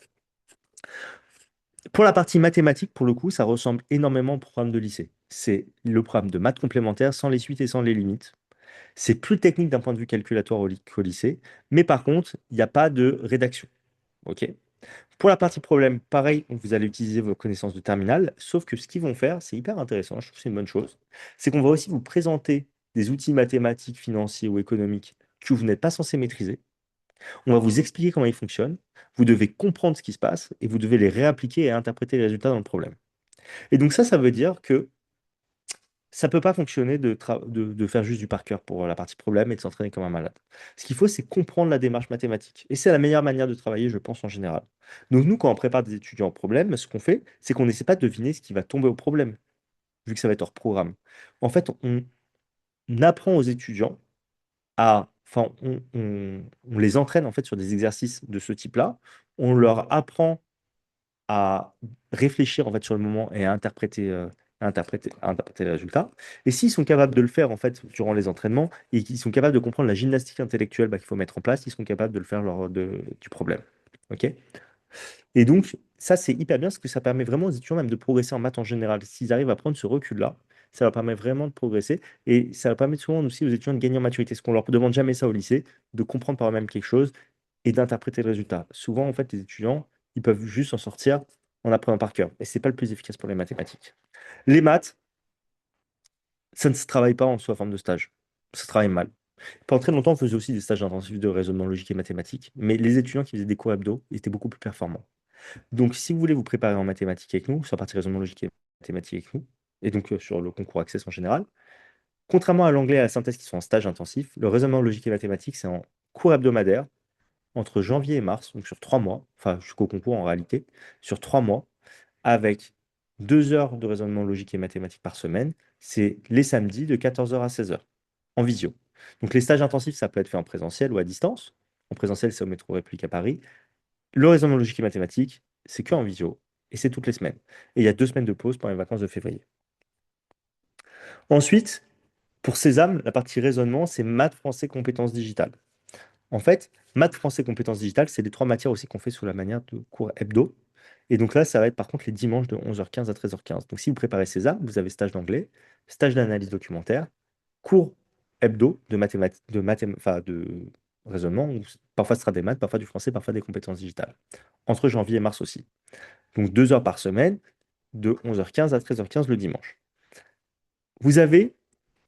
Pour la partie mathématique, pour le coup, ça ressemble énormément au programme de lycée. C'est le programme de maths complémentaires sans les suites et sans les limites. C'est plus technique d'un point de vue calculatoire qu'au lycée, mais par contre, il n'y a pas de rédaction. Ok? Pour la partie problème, pareil, vous allez utiliser vos connaissances de terminale, sauf que ce qu'ils vont faire, c'est hyper intéressant, je trouve que c'est une bonne chose, c'est qu'on va aussi vous présenter des outils mathématiques, financiers ou économiques que vous n'êtes pas censé maîtriser. On va vous expliquer comment ils fonctionnent, vous devez comprendre ce qui se passe et vous devez les réappliquer et interpréter les résultats dans le problème. Et donc ça veut dire que ça ne peut pas fonctionner de faire juste du par cœur pour la partie problème et de s'entraîner comme un malade. Ce qu'il faut, c'est comprendre la démarche mathématique. Et c'est la meilleure manière de travailler, je pense, en général. Donc nous, quand on prépare des étudiants au problème, ce qu'on fait, c'est qu'on n'essaie pas de deviner ce qui va tomber au problème, vu que ça va être hors programme. En fait, on apprend aux étudiants enfin, on les entraîne en fait sur des exercices de ce type-là. On leur apprend à réfléchir en fait sur le moment et à interpréter les résultats. Et s'ils sont capables de le faire en fait durant les entraînements et qu'ils sont capables de comprendre la gymnastique intellectuelle qu'il faut mettre en place, ils sont capables de le faire lors du problème. Ok? Et donc, ça, c'est hyper bien parce que ça permet vraiment aux étudiants même de progresser en maths en général. S'ils arrivent à prendre ce recul-là, ça leur permet vraiment de progresser et ça leur permet souvent aussi aux étudiants de gagner en maturité. Parce qu'on leur demande jamais ça au lycée, de comprendre par eux-mêmes quelque chose et d'interpréter le résultat. Souvent, en fait, les étudiants, ils peuvent juste s'en sortir en apprenant par cœur. Et c'est pas le plus efficace pour les mathématiques. Les maths, ça ne se travaille pas en sous forme de stage. Ça se travaille mal. Pendant très longtemps, on faisait aussi des stages intensifs de raisonnement logique et mathématique, mais les étudiants qui faisaient des cours hebdo étaient beaucoup plus performants. Donc, si vous voulez vous préparer en mathématiques avec nous, sur la partie raisonnement logique et mathématiques avec nous, et donc sur le concours Access en général, contrairement à l'anglais et à la synthèse qui sont en stage intensif, le raisonnement logique et mathématiques, c'est en cours hebdomadaire entre janvier et mars, donc sur 3 mois, enfin jusqu'au concours en réalité, sur 3 mois, avec 2 heures de raisonnement logique et mathématique par semaine. C'est les samedis de 14h à 16h, en visio. Donc les stages intensifs, ça peut être fait en présentiel ou à distance. En présentiel, c'est au métro République à Paris. Le raisonnement logique et mathématique, c'est que en visio, et c'est toutes les semaines. Et il y a 2 semaines de pause pendant les vacances de février. Ensuite, pour Sésame, la partie raisonnement, c'est maths, français, compétences digitales. En fait, maths, français, compétences digitales, c'est les 3 matières aussi qu'on fait sous la manière de cours hebdo. Et donc là, ça va être par contre les dimanches de 11h15 à 13h15. Donc si vous préparez César, vous avez stage d'anglais, stage d'analyse documentaire, cours hebdo de mathématiques, enfin, de raisonnement, où parfois ce sera des maths, parfois du français, parfois des compétences digitales. Entre janvier et mars aussi. Donc 2 heures par semaine, de 11h15 à 13h15 le dimanche. Vous avez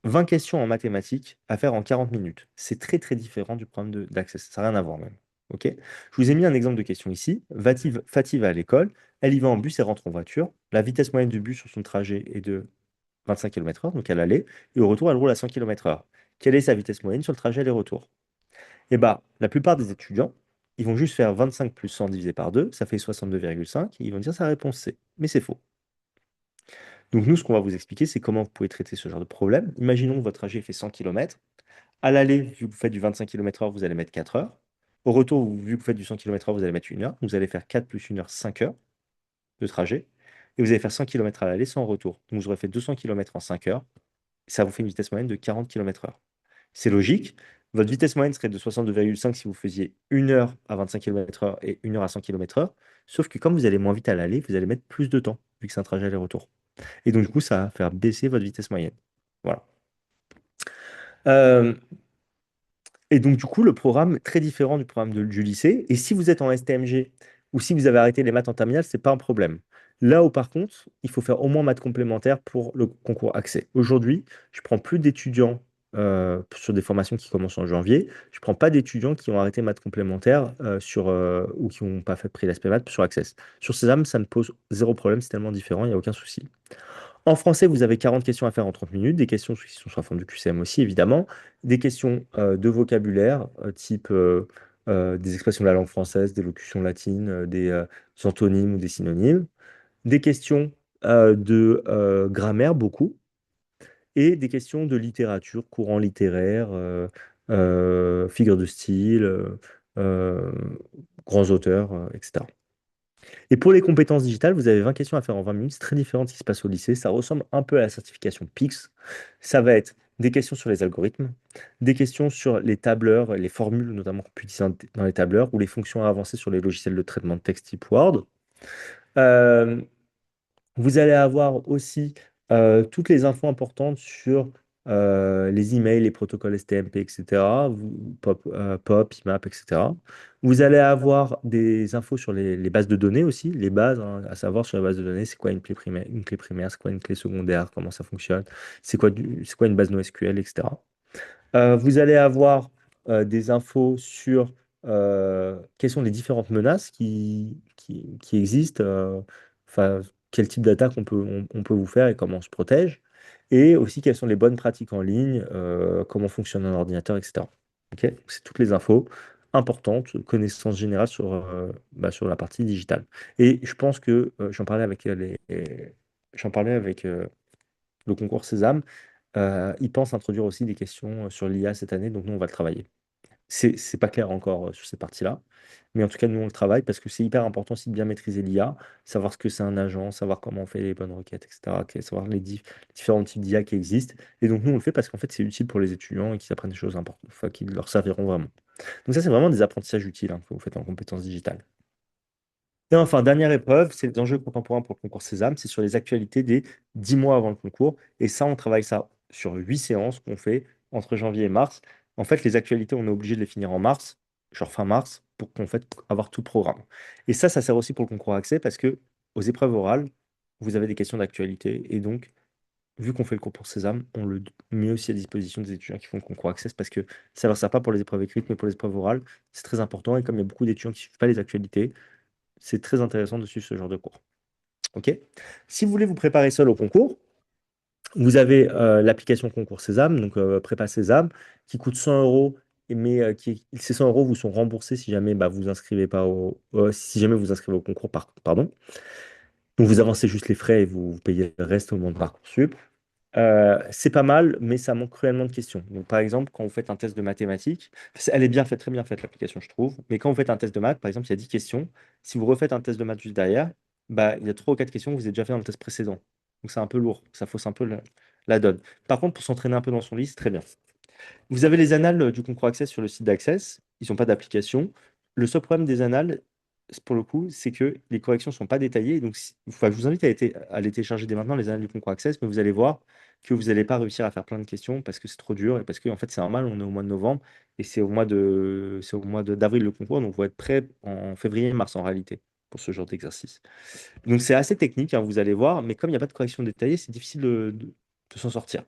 20 questions en mathématiques à faire en 40 minutes. C'est très très différent du programme d'Access. Ça n'a rien à voir même. Ok? Je vous ai mis un exemple de question ici. Fatih va à l'école, elle y va en bus et rentre en voiture. La vitesse moyenne du bus sur son trajet est de 25 km/h, donc elle allait, et au retour, elle roule à 100 km/h. Quelle est sa vitesse moyenne sur le trajet aller-retour? Eh bien, la plupart des étudiants, ils vont juste faire 25 plus 100 divisé par 2, ça fait 62,5, et ils vont dire sa réponse C. Mais c'est faux. Donc nous, ce qu'on va vous expliquer, c'est comment vous pouvez traiter ce genre de problème. Imaginons que votre trajet fait 100 km. À l'aller, vu que vous faites du 25 km/h, vous allez mettre 4 heures. Au retour, vu que vous faites du 100 km/h, vous allez mettre 1 heure. Vous allez faire 4 plus 1 heure, 5 heures de trajet. Et vous allez faire 100 km à l'aller, 100 au retour. Donc vous aurez fait 200 km en 5 heures. Ça vous fait une vitesse moyenne de 40 km/h. C'est logique. Votre vitesse moyenne serait de 62,5 si vous faisiez 1 heure à 25 km/h et 1 heure à 100 km/h. Sauf que comme vous allez moins vite à l'aller, vous allez mettre plus de temps, vu que c'est un trajet aller-retour. Et donc, du coup, ça va faire baisser votre vitesse moyenne. Voilà. Euh, et donc, du coup, le programme est très différent du programme du lycée. Et si vous êtes en STMG ou si vous avez arrêté les maths en terminale, c'est pas un problème. Là où, par contre, il faut faire au moins maths complémentaires pour le concours accès. Aujourd'hui, je prends plus d'étudiants sur des formations qui commencent en janvier. Je prends pas d'étudiants qui ont arrêté maths complémentaires ou qui n'ont pas fait pris l'aspect maths sur Access. Sur Sésame, ça me pose zéro problème, c'est tellement différent, il n'y a aucun souci. En français, vous avez 40 questions à faire en 30 minutes, des questions qui sont sur la forme du QCM aussi, évidemment, des questions de vocabulaire, type des expressions de la langue française, des locutions latines, des antonymes ou des synonymes, des questions de grammaire, beaucoup, et des questions de littérature, courant littéraire, figures de style, euh, grands auteurs, etc. Et pour les compétences digitales, vous avez 20 questions à faire en 20 minutes. C'est très différent de ce qui se passe au lycée. Ça ressemble un peu à la certification PIX. Ça va être des questions sur les algorithmes, des questions sur les tableurs, les formules notamment qu'on peut utiliser dans les tableurs, ou les fonctions avancées sur les logiciels de traitement de texte type Word. Euh, Vous allez avoir aussi toutes les infos importantes sur les emails, les protocoles STMP, etc., POP, IMAP, etc. Vous allez avoir des infos sur les bases de données aussi, les bases, hein, à savoir sur les bases de données, c'est quoi une clé primaire, c'est quoi une clé secondaire, comment ça fonctionne, c'est quoi une base NoSQL, etc. Vous allez avoir des infos sur quelles sont les différentes menaces qui existent, enfin, quel type d'attaque on peut vous faire et comment on se protège, et aussi quelles sont les bonnes pratiques en ligne, comment fonctionne un ordinateur, etc. Ok. Donc, c'est toutes les infos importantes, connaissances générales sur la partie digitale. Et je pense que j'en parlais avec le concours Sésame. Ils pensent introduire aussi des questions sur l'IA cette année, donc nous, on va le travailler. C'est pas clair encore sur cette partie-là, mais en tout cas, nous, on le travaille parce que c'est hyper important aussi de bien maîtriser l'IA, savoir ce que c'est un agent, savoir comment on fait les bonnes requêtes, etc., savoir les différents types d'IA qui existent. Et donc, nous, on le fait parce qu'en fait, c'est utile pour les étudiants et qu'ils apprennent des choses importantes, enfin, qui leur serviront vraiment. Donc ça, c'est vraiment des apprentissages utiles hein, que vous faites en compétences digitales. Et enfin, dernière épreuve, c'est les enjeux contemporains pour le concours Sésame. C'est sur les actualités des 10 mois avant le concours. Et ça, on travaille ça sur 8 séances qu'on fait entre janvier et mars. En fait, les actualités, on est obligé de les finir en mars, genre fin mars, pour qu'on fait avoir tout le programme. Et ça sert aussi pour le concours accès parce que aux épreuves orales, vous avez des questions d'actualité. Et donc, vu qu'on fait le concours Sésame, on le met aussi à disposition des étudiants qui font le concours Access parce que ça ne leur sert pas pour les épreuves écrites, mais pour les épreuves orales, c'est très important. Et comme il y a beaucoup d'étudiants qui ne suivent pas les actualités, c'est très intéressant de suivre ce genre de cours. OK? Si vous voulez vous préparer seul au concours, vous avez l'application Concours Sésame, donc Prépa Sésame, qui coûte 100 euros, mais ces 100 euros vous sont remboursés si jamais bah, vous inscrivez pas si jamais vous inscrivez au concours, pardon. Donc vous avancez juste les frais et vous payez le reste au moment de Parcoursup. C'est pas mal, mais ça manque cruellement de questions. Donc, par exemple, quand vous faites un test de mathématiques, elle est bien faite, très bien faite l'application, je trouve. Mais quand vous faites un test de maths, par exemple, il y a 10 questions. Si vous refaites un test de maths juste derrière, bah, il y a 3 ou 4 questions que vous avez déjà fait dans le test précédent. Donc, c'est un peu lourd. Ça fausse un peu la donne. Par contre, pour s'entraîner un peu dans son lit, c'est très bien. Vous avez les annales du concours Access sur le site d'Access. Ils n'ont pas d'application. Le seul problème des annales, pour le coup, c'est que les corrections ne sont pas détaillées. Donc, enfin, je vous invite à les télécharger dès maintenant, les annales du concours Access, mais vous allez voir que vous n'allez pas réussir à faire plein de questions parce que c'est trop dur et parce que, en fait, c'est normal, on est au mois de novembre et d'avril le concours. Donc, vous être prêt en février-mars en réalité pour ce genre d'exercice. Donc, c'est assez technique, hein, vous allez voir, mais comme il n'y a pas de correction détaillée, c'est difficile de s'en sortir.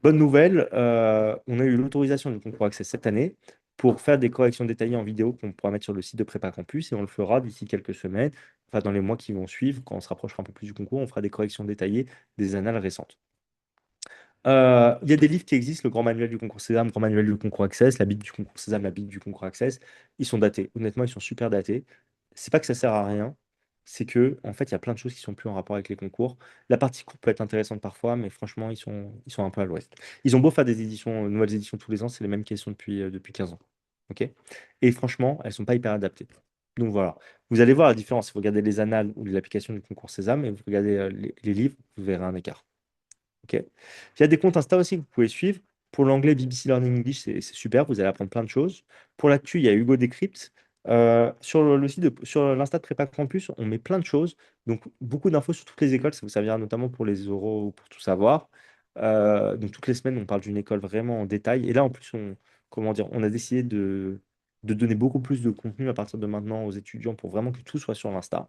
Bonne nouvelle, on a eu l'autorisation du concours Access cette année pour faire des corrections détaillées en vidéo qu'on pourra mettre sur le site de Prépa Campus et on le fera d'ici quelques semaines, enfin dans les mois qui vont suivre, quand on se rapprochera un peu plus du concours, on fera des corrections détaillées des annales récentes. Il y a des livres qui existent, le grand manuel du concours Sésame, le grand manuel du concours Access, la Bible du concours Sésame, la Bible du concours Access. Ils sont datés. Honnêtement, ils sont super datés. C'est pas que ça sert à rien, c'est que en fait, il y a plein de choses qui sont plus en rapport avec les concours. La partie cours peut être intéressante parfois, mais franchement, ils sont un peu à l'ouest. Ils ont beau faire des éditions, nouvelles éditions tous les ans, c'est les mêmes questions depuis 15 ans. OK? Et franchement, elles sont pas hyper adaptées. Donc voilà. Vous allez voir la différence. Si vous regardez les annales ou l'application du concours Sésame et vous regardez les livres, vous verrez un écart. Ok. Il y a des comptes Insta aussi que vous pouvez suivre. Pour l'anglais, BBC Learning English, c'est super, vous allez apprendre plein de choses. Pour l'actu, il y a Hugo Decrypt. Sur le site sur l'Insta de Prépa Campus, on met plein de choses. Donc, beaucoup d'infos sur toutes les écoles, ça vous servira notamment pour les oraux ou pour tout savoir. Donc, toutes les semaines, on parle d'une école vraiment en détail. Et là, en plus, comment dire, on a décidé de donner beaucoup plus de contenu à partir de maintenant aux étudiants pour vraiment que tout soit sur l'Insta.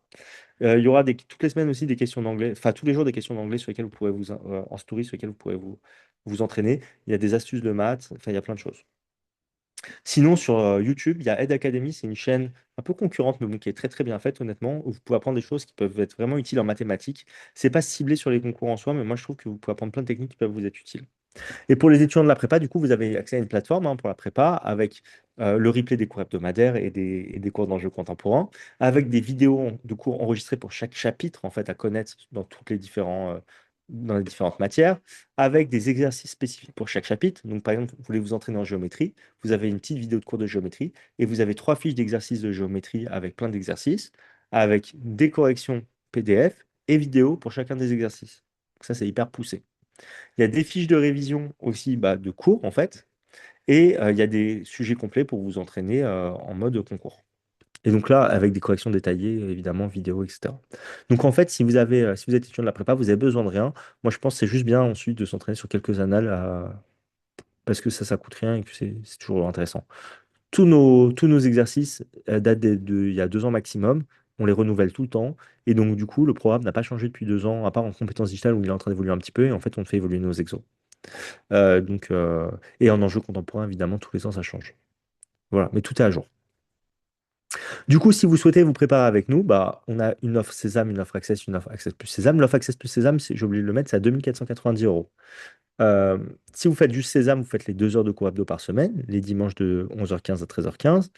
Il y aura toutes les semaines aussi des questions d'anglais, enfin tous les jours des questions d'anglais sur lesquelles vous pourrez en story, sur lesquelles vous pourrez vous entraîner. Il y a des astuces de maths, enfin il y a plein de choses. Sinon, sur YouTube, il y a Ed Academy, c'est une chaîne un peu concurrente, mais bon, qui est très très bien faite, honnêtement, où vous pouvez apprendre des choses qui peuvent être vraiment utiles en mathématiques. C'est pas ciblé sur les concours en soi, mais moi je trouve que vous pouvez apprendre plein de techniques qui peuvent vous être utiles. Et pour les étudiants de la prépa, du coup, vous avez accès à une plateforme pour la prépa avec le replay des cours hebdomadaires et des cours d'enjeux contemporains, avec des vidéos de cours enregistrés pour chaque chapitre, en fait, à connaître dans les différentes matières, avec des exercices spécifiques pour chaque chapitre. Donc, par exemple, vous voulez vous entraîner en géométrie, vous avez une petite vidéo de cours de géométrie et vous avez 3 fiches d'exercices de géométrie avec plein d'exercices, avec des corrections PDF et vidéos pour chacun des exercices. Donc ça, c'est hyper poussé. Il y a des fiches de révision aussi de cours, en fait, et il y a des sujets complets pour vous entraîner en mode concours. Et donc là, avec des corrections détaillées, évidemment, vidéo, etc. Donc en fait, si vous êtes étudiant de la prépa, vous avez besoin de rien. Moi, je pense que c'est juste bien ensuite de s'entraîner sur quelques annales parce que ça coûte rien et que c'est toujours intéressant. Tous nos exercices datent il y a 2 ans maximum. On les renouvelle tout le temps. Et donc, du coup, le programme n'a pas changé depuis 2 ans, à part en compétences digitales où il est en train d'évoluer un petit peu. Et en fait, on fait évoluer nos exos. Donc, et en enjeu contemporain, évidemment, tous les ans, ça change. Voilà, mais tout est à jour. Du coup, si vous souhaitez vous préparer avec nous, on a une offre Sésame, une offre Access, une offre Access plus Sésame. L'offre Access plus Sésame, j'ai oublié de le mettre, c'est à 2 490 euros. Euh, si vous faites juste Sésame, vous faites les 2 heures de cours hebdo par semaine, les dimanches de 11h15 à 13h15.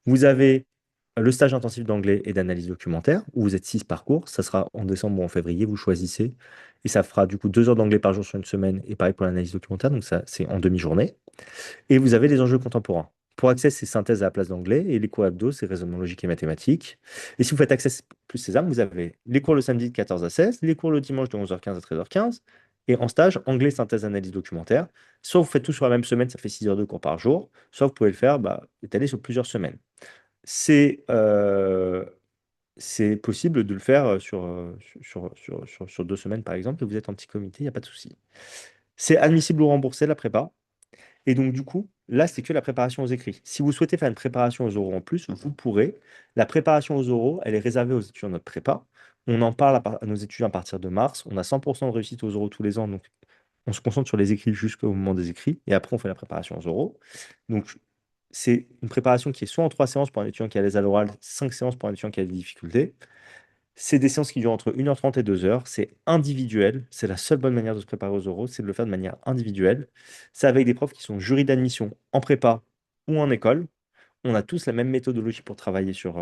Vous avez le stage intensif d'anglais et d'analyse documentaire, où vous êtes 6 par cours. Ça sera en décembre ou en février, vous choisissez. Et ça fera du coup 2 heures d'anglais par jour sur une semaine, et pareil pour l'analyse documentaire, donc ça, c'est en demi-journée. Et vous avez les enjeux contemporains. Pour Access, c'est synthèse à la place d'anglais. Et les cours hebdo, c'est raisonnement logique et mathématique. Et si vous faites Access plus Sésame, vous avez les cours le samedi de 14 à 16, les cours le dimanche de 11h15 à 13h15. Et en stage, anglais, synthèse, analyse documentaire. Soit vous faites tout sur la même semaine, ça fait 6 heures de cours par jour. Soit vous pouvez le faire étaler sur plusieurs semaines. C'est c'est possible de le faire sur 2 semaines, par exemple, et vous êtes en petit comité, il n'y a pas de souci. C'est admissible ou remboursé, la prépa. Et donc, du coup, là, c'est que la préparation aux écrits. Si vous souhaitez faire une préparation aux oraux en plus, vous pourrez. La préparation aux oraux, elle est réservée aux étudiants de notre prépa. On en parle à nos étudiants à partir de mars. On a 100% de réussite aux oraux tous les ans. Donc, on se concentre sur les écrits jusqu'au moment des écrits. Et après, on fait la préparation aux oraux. Donc, c'est une préparation qui est soit en 3 séances pour un étudiant qui a les à l'oral, 5 séances pour un étudiant qui a des difficultés. C'est des séances qui durent entre 1h30 et 2 heures. C'est individuel. C'est la seule bonne manière de se préparer aux oraux, c'est de le faire de manière individuelle. C'est avec des profs qui sont jurys d'admission en prépa ou en école. On a tous la même méthodologie pour travailler sur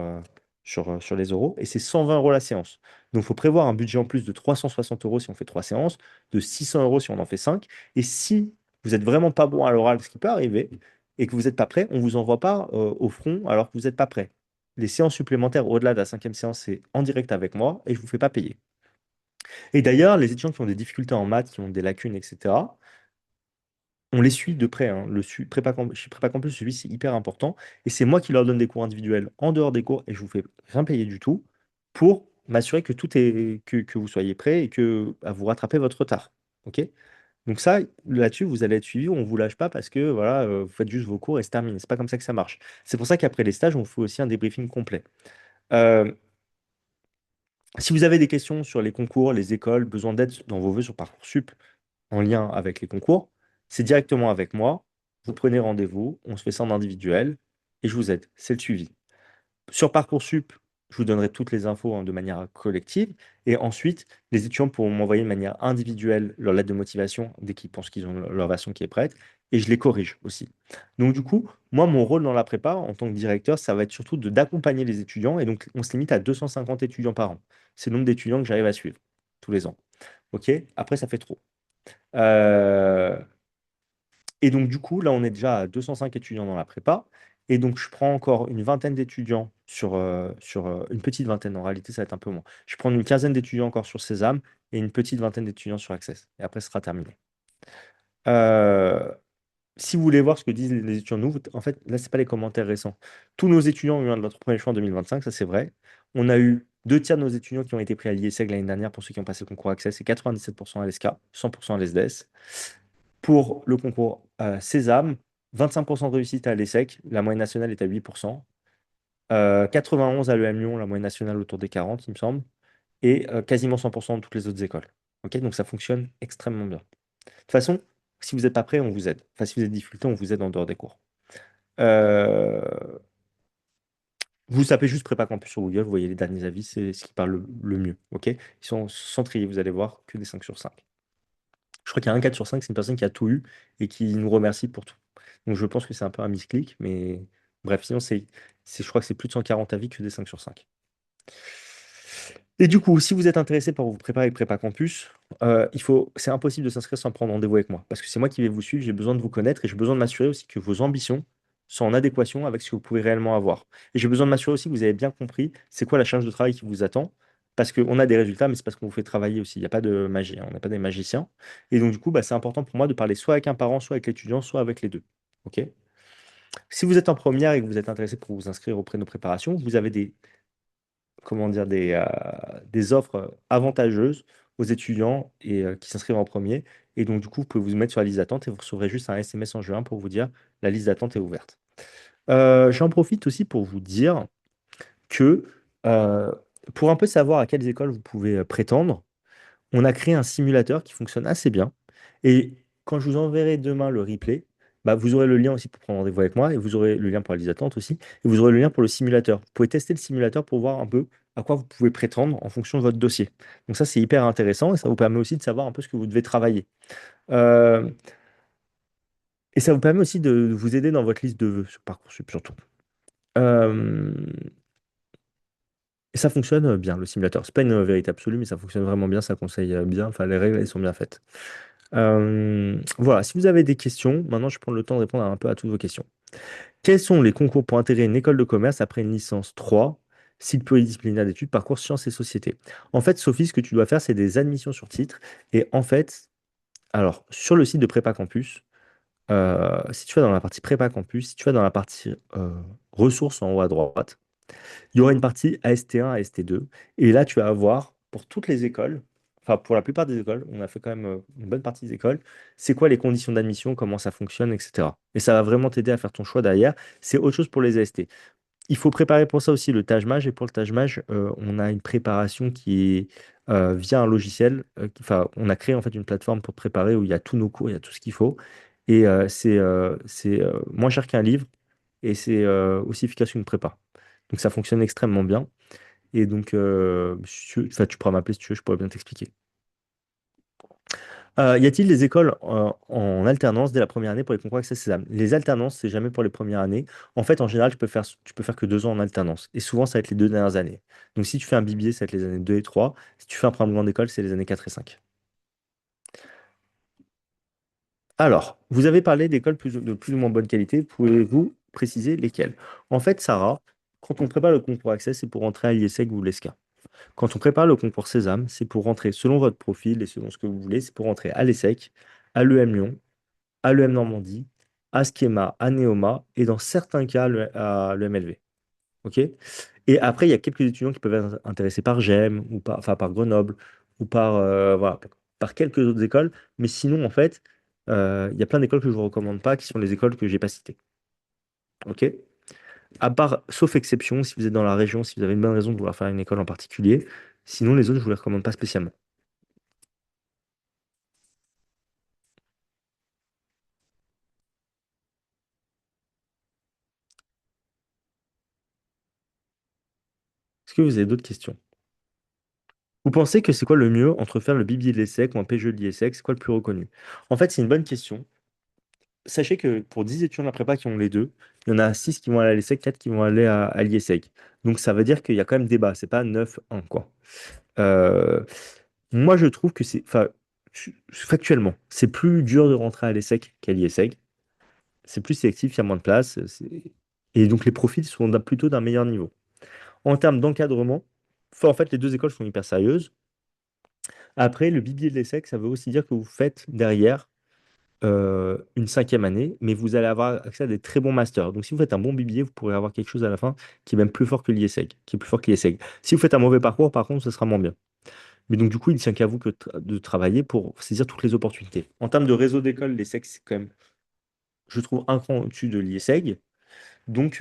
les oraux et c'est 120 euros la séance. Donc, il faut prévoir un budget en plus de 360 euros si on fait 3 séances, de 600 euros si on en fait 5. Et si vous n'êtes vraiment pas bon à l'oral, ce qui peut arriver, et que vous n'êtes pas prêt, on ne vous envoie pas au front alors que vous n'êtes pas prêt. Les séances supplémentaires au-delà de la 5e séance, c'est en direct avec moi et je ne vous fais pas payer. Et d'ailleurs, les étudiants qui ont des difficultés en maths, qui ont des lacunes, etc., on les suit de près, hein. Chez Prépa Campus, celui c'est hyper important. Et c'est moi qui leur donne des cours individuels en dehors des cours et je vous fais rien payer du tout pour m'assurer que que vous soyez prêts et que vous rattrapez votre retard. OK? Donc ça, là-dessus, vous allez être suivi, on ne vous lâche pas parce que voilà, vous faites juste vos cours et c'est terminé. C'est pas comme ça que ça marche. C'est pour ça qu'après les stages, on fait aussi un débriefing complet. Euh, Si vous avez des questions sur les concours, les écoles, besoin d'aide dans vos vœux sur Parcoursup en lien avec les concours, c'est directement avec moi. Vous prenez rendez-vous, on se fait ça en individuel et je vous aide. C'est le suivi. Sur Parcoursup, je vous donnerai toutes les infos de manière collective. Et ensuite, les étudiants pourront m'envoyer de manière individuelle leur lettre de motivation dès qu'ils pensent qu'ils ont leur version qui est prête. Et je les corrige aussi. Donc du coup, moi, mon rôle dans la prépa en tant que directeur, ça va être surtout d'accompagner les étudiants. Et donc, on se limite à 250 étudiants par an. C'est le nombre d'étudiants que j'arrive à suivre tous les ans. OK? Après, ça fait trop. Euh, et donc, du coup, là, on est déjà à 205 étudiants dans la prépa. Et donc, je prends encore une vingtaine d'étudiants sur une petite vingtaine, en réalité, ça va être un peu moins. Je prends une quinzaine d'étudiants encore sur Sésame et une petite vingtaine d'étudiants sur Access. Et après, ce sera terminé. Euh, Si vous voulez voir ce que disent les étudiants, nous, en fait, là, c'est pas les commentaires récents. Tous nos étudiants ont eu un de notre premier choix en 2025, ça c'est vrai. On a eu deux tiers de nos étudiants qui ont été pris à l'IESEG l'année dernière pour ceux qui ont passé le concours Access, c'est 97% à l'ESCA, 100% à l'ESDES. Pour le concours Sésame, 25% de réussite à l'ESSEC, la moyenne nationale est à 8%. 91 à l'EM Lyon, la moyenne nationale autour des 40, il me semble. Et quasiment 100% de toutes les autres écoles. Ok, donc ça fonctionne extrêmement bien. De toute façon, si vous n'êtes pas prêt, on vous aide. Enfin, si vous êtes difficulté, on vous aide en dehors des cours. Euh, Vous tapez juste Prépa Campus sur Google, vous voyez les derniers avis, c'est ce qui parle le mieux. Ok, ils sont centrés, vous allez voir que des 5 sur 5. Je crois qu'il y a un 4 sur 5, c'est une personne qui a tout eu et qui nous remercie pour tout. Donc je pense que c'est un peu un misclick, mais bref, sinon je crois que c'est plus de 140 avis que des 5 sur 5. Et du coup, si vous êtes intéressé par vous préparer avec Prépa Campus, c'est impossible de s'inscrire sans prendre rendez-vous avec moi. Parce que c'est moi qui vais vous suivre, j'ai besoin de vous connaître et j'ai besoin de m'assurer aussi que vos ambitions sont en adéquation avec ce que vous pouvez réellement avoir. Et j'ai besoin de m'assurer aussi que vous avez bien compris c'est quoi la charge de travail qui vous attend. Parce qu'on a des résultats, mais c'est parce qu'on vous fait travailler aussi. Il n'y a pas de magie, hein, on n'est pas des magiciens. Et donc, du coup, bah, c'est important pour moi de parler soit avec un parent, soit avec l'étudiant, soit avec les deux. OK? Si vous êtes en première et que vous êtes intéressé pour vous inscrire auprès de nos préparations, vous avez comment dire, des offres avantageuses aux étudiants et qui s'inscrivent en premier. Et donc, du coup, vous pouvez vous mettre sur la liste d'attente et vous recevrez juste un SMS en juin pour vous dire la liste d'attente est ouverte. J'en profite aussi pour vous dire que euh, pour un peu savoir à quelles écoles vous pouvez prétendre, on a créé un simulateur qui fonctionne assez bien. Et quand je vous enverrai demain le replay, bah, vous aurez le lien aussi pour prendre rendez-vous avec moi et vous aurez le lien pour la liste d'attente aussi. Et vous aurez le lien pour le simulateur. Vous pouvez tester le simulateur pour voir un peu à quoi vous pouvez prétendre en fonction de votre dossier. Donc ça, c'est hyper intéressant et ça vous permet aussi de savoir un peu ce que vous devez travailler. Euh, et ça vous permet aussi de vous aider dans votre liste de vœux sur Parcoursup surtout. Euh, et ça fonctionne bien, le simulateur. C'est pas une vérité absolue, mais ça fonctionne vraiment bien, ça conseille bien. Enfin, les règles, elles sont bien faites. Voilà, si vous avez des questions, maintenant je prends le temps de répondre un peu à toutes vos questions. Quels sont les concours pour intégrer une école de commerce après une licence 3, cycle pluridisciplinaire d'études, parcours sciences et société? En fait, Sophie, ce que tu dois faire, c'est des admissions sur titre. Et en fait, alors, sur le site de Prépa Campus, si tu vas dans la partie Prépa Campus, si tu vas dans la partie ressources en haut à droite, il y aura une partie AST1, AST2. Et là, tu vas avoir pour toutes les écoles, enfin pour la plupart des écoles, on a fait quand même une bonne partie des écoles, c'est quoi les conditions d'admission, comment ça fonctionne, etc. Et ça va vraiment t'aider à faire ton choix derrière. C'est autre chose pour les AST. Il faut préparer pour ça aussi le Taj-Maj. Et pour le Taj-Maj, on a une préparation qui est via un logiciel. Enfin, on a créé en fait une plateforme pour préparer où il y a tous nos cours, il y a tout ce qu'il faut. Et c'est moins cher qu'un livre et c'est aussi efficace qu'une prépa. Donc ça fonctionne extrêmement bien. Et donc, enfin, tu pourras m'appeler si tu veux, je pourrais bien t'expliquer. Y a-t-il des écoles en alternance dès la première année pour les concours Accès Sésame? Les alternances, c'est jamais pour les premières années. En fait, en général, tu peux faire que 2 ans en alternance. Et souvent, ça va être les 2 dernières années. Donc, si tu fais un BBA, ça va être les années 2 et 3. Si tu fais un programme grande école, c'est les années 4 et 5. Alors, vous avez parlé d'écoles de plus ou moins bonne qualité. Pouvez-vous préciser lesquelles? En fait, Sarah, quand on prépare le concours Accès, c'est pour entrer à l'IESEG ou l'ESCA. Quand on prépare le concours Sésame, c'est pour rentrer selon votre profil et selon ce que vous voulez, c'est pour rentrer à l'ESSEC, à l'EM Lyon, à l'EM Normandie, à Schema, à Neoma et dans certains cas à l'EMLV. OK? Et après, il y a quelques étudiants qui peuvent être intéressés par GEM ou par Grenoble ou voilà, par quelques autres écoles. Mais sinon, en fait, il y a plein d'écoles que je ne vous recommande pas qui sont les écoles que je n'ai pas citées. OK? Sauf exception, si vous êtes dans la région, si vous avez une bonne raison de vouloir faire une école en particulier. Sinon, les autres, je ne vous les recommande pas spécialement. Est-ce que vous avez d'autres questions? Vous pensez que c'est quoi le mieux entre faire le BBA de l'ESSEC ou un PGE de l'IESSEC? C'est quoi le plus reconnu? En fait, c'est une bonne question. Sachez que pour 10 étudiants de la prépa qui ont les deux, il y en a 6 qui vont aller à l'ESSEC, 4 qui vont aller à l'IESSEC. Donc ça veut dire qu'il y a quand même débat. C'est pas 9-1, quoi. Euh, Moi, je trouve que enfin, factuellement, c'est plus dur de rentrer à l'ESSEC qu'à l'IESSEC. C'est plus sélectif, il y a moins de place. Et donc les profils sont plutôt d'un meilleur niveau. En termes d'encadrement, enfin, en fait, les deux écoles sont hyper sérieuses. Après, le BBA de l'ESSEC, ça veut aussi dire que vous faites derrière une cinquième année, mais vous allez avoir accès à des très bons masters. Donc si vous faites un bon BBA, vous pourrez avoir quelque chose à la fin qui est même plus fort que l'IESEG, qui est plus fort que l'IESEG. Si vous faites un mauvais parcours, par contre, ce sera moins bien. Mais donc du coup, il ne tient qu'à vous de travailler pour saisir toutes les opportunités. En termes de réseau d'école, l'ESSEC, c'est quand même, je trouve, un cran au-dessus de l'IESEG. Donc,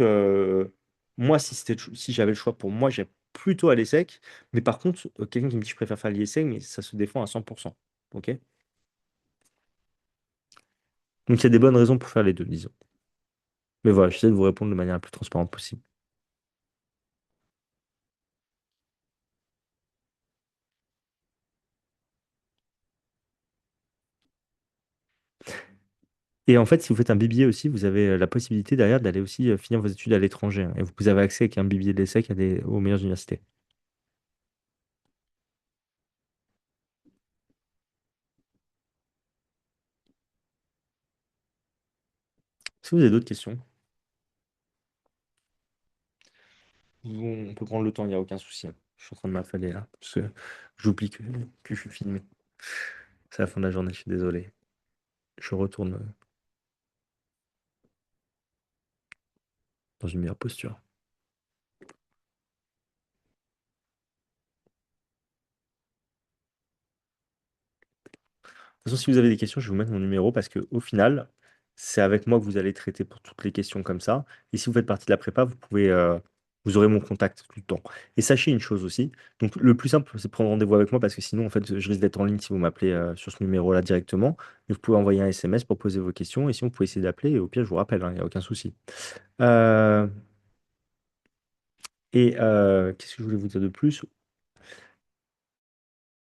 moi, si j'avais le choix pour moi, j'ai plutôt à l'ESSEC. Mais par contre, quelqu'un qui me dit je préfère faire l'IESSEC, mais ça se défend à 100%. OK? Donc, il y a des bonnes raisons pour faire les deux, disons. Mais voilà, j'essaie de vous répondre de manière la plus transparente possible. Et en fait, si vous faites un BBA aussi, vous avez la possibilité derrière d'aller aussi finir vos études à l'étranger, hein. Et vous avez accès avec un BBA de l'ESSEC aux meilleures universités. Si vous avez d'autres questions, on peut prendre le temps, il n'y a aucun souci, hein. Je suis en train de m'affaler là, parce que j'oublie que je suis filmé. C'est la fin de la journée, je suis désolé. Je retourne dans une meilleure posture. De toute façon, si vous avez des questions, je vais vous mettre mon numéro parce que au final, c'est avec moi que vous allez traiter pour toutes les questions comme ça. Et si vous faites partie de la prépa, vous aurez mon contact tout le temps. Et sachez une chose aussi. Donc, le plus simple, c'est de prendre rendez-vous avec moi parce que sinon, en fait, je risque d'être en ligne si vous m'appelez sur ce numéro-là directement. Mais vous pouvez envoyer un SMS pour poser vos questions. Et sinon, vous pouvez essayer d'appeler. Et au pire, je vous rappelle, hein, il n'y a aucun souci. Euh, qu'est-ce que je voulais vous dire de plus?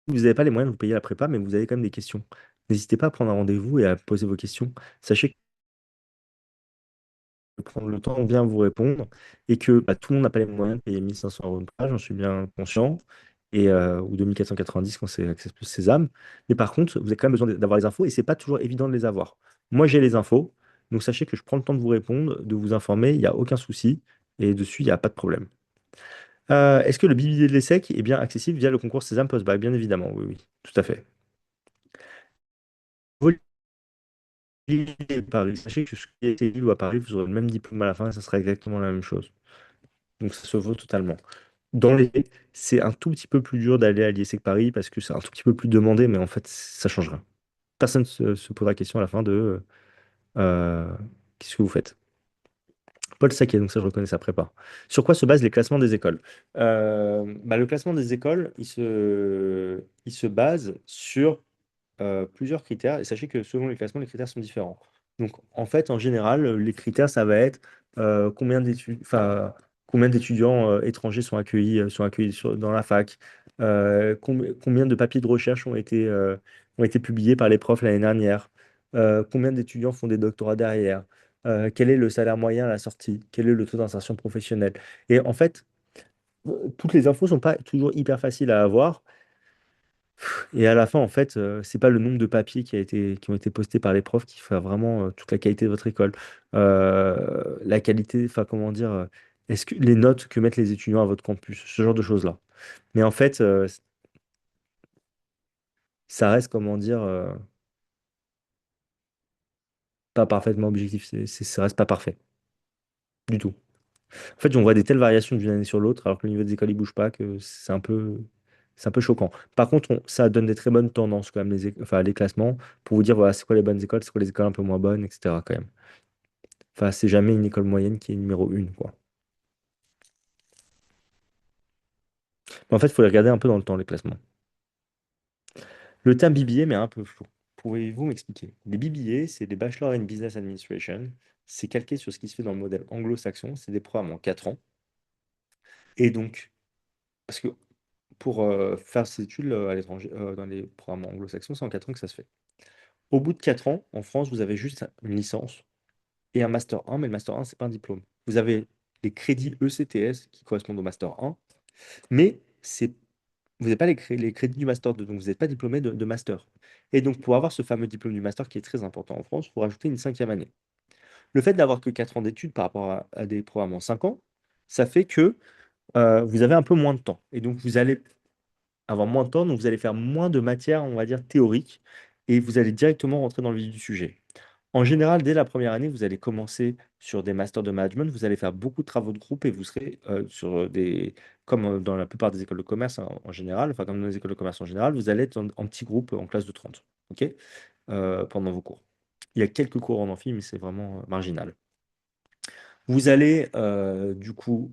Vous n'avez pas les moyens de vous payer la prépa, mais vous avez quand même des questions. N'hésitez pas à prendre un rendez-vous et à poser vos questions. Sachez prendre le temps de bien vous répondre et que bah, tout le monde n'a pas les moyens de payer 1 500 € de page, j'en suis bien conscient, ou 2 490 quand c'est Access Plus Sésame. Mais par contre, vous avez quand même besoin d'avoir les infos et c'est pas toujours évident de les avoir. Moi, j'ai les infos, donc sachez que je prends le temps de vous répondre, de vous informer, il n'y a aucun souci et dessus, il n'y a pas de problème. Est-ce que le BBD de l'ESSEC est bien accessible via le concours Sésame Postbac? Bien évidemment, oui, oui, tout à fait. Olivier et Paris, sachez que ce qui a été lu à Paris, vous aurez le même diplôme à la fin, ça sera exactement la même chose. Donc ça se vaut totalement. Dans les faits, c'est un tout petit peu plus dur d'aller à l'IESEC Paris parce que c'est un tout petit peu plus demandé, mais en fait, ça change rien. Personne se posera la question à la fin de euh, qu'est-ce que vous faites? Paul Saquet, donc ça, je reconnais sa prépa. Sur quoi se basent les classements des écoles? Bah, le classement des écoles, il se base sur plusieurs critères. Et sachez que selon les classements, les critères sont différents. Donc, en fait, en général, les critères, ça va être combien d'étudiants étrangers sont accueillis dans la fac, combien de papiers de recherche ont été publiés par les profs l'année dernière, combien d'étudiants font des doctorats derrière, quel est le salaire moyen à la sortie, quel est le taux d'insertion professionnelle. Et en fait, toutes les infos sont pas toujours hyper faciles à avoir. Et à la fin, en fait, c'est pas le nombre de papiers qui ont été postés par les profs qui fait vraiment toute la qualité de votre école. La qualité, enfin, comment dire, est-ce que les notes que mettent les étudiants à votre campus, ce genre de choses-là. Mais en fait, ça reste, comment dire, pas parfaitement objectif. Ça reste pas parfait du tout. En fait, on voit des telles variations d'une année sur l'autre, alors que le niveau des écoles, il bouge pas, que c'est un peu choquant. Par contre, ça donne des très bonnes tendances, quand même, enfin, les classements, pour vous dire, voilà, c'est quoi les bonnes écoles, c'est quoi les écoles un peu moins bonnes, etc., quand même. Enfin, c'est jamais une école moyenne qui est numéro une, quoi. Mais en fait, il faut les regarder un peu dans le temps, les classements. Le terme BBA, mais un peu flou. Pouvez-vous m'expliquer? Les BBA, c'est des Bachelor in Business Administration. C'est calqué sur ce qui se fait dans le modèle anglo-saxon. C'est des programmes en 4 ans. Et donc, parce que pour faire ces études à l'étranger, dans les programmes anglo-saxons, c'est en 4 ans que ça se fait. Au bout de 4 ans, en France, vous avez juste une licence et un Master 1, mais le Master 1, c'est pas un diplôme. Vous avez les crédits ECTS qui correspondent au Master 1, mais vous n'avez pas les crédits du Master 2, donc vous n'êtes pas diplômé de Master. Et donc, pour avoir ce fameux diplôme du Master qui est très important en France, il faut rajouter une cinquième année. Le fait d'avoir que 4 ans d'études par rapport à des programmes en 5 ans, ça fait que vous avez un peu moins de temps. Et donc, vous allez avoir moins de temps, donc vous allez faire moins de matière, on va dire, théorique, et vous allez directement rentrer dans le vif du sujet. En général, dès la première année, vous allez commencer sur des masters de management, vous allez faire beaucoup de travaux de groupe et vous serez sur des, comme dans la plupart des écoles de commerce en général, enfin comme dans les écoles de commerce en général, vous allez être en petits groupes en classe de 30, ok, pendant vos cours. Il y a quelques cours en amphi, mais c'est vraiment marginal. Vous allez du coup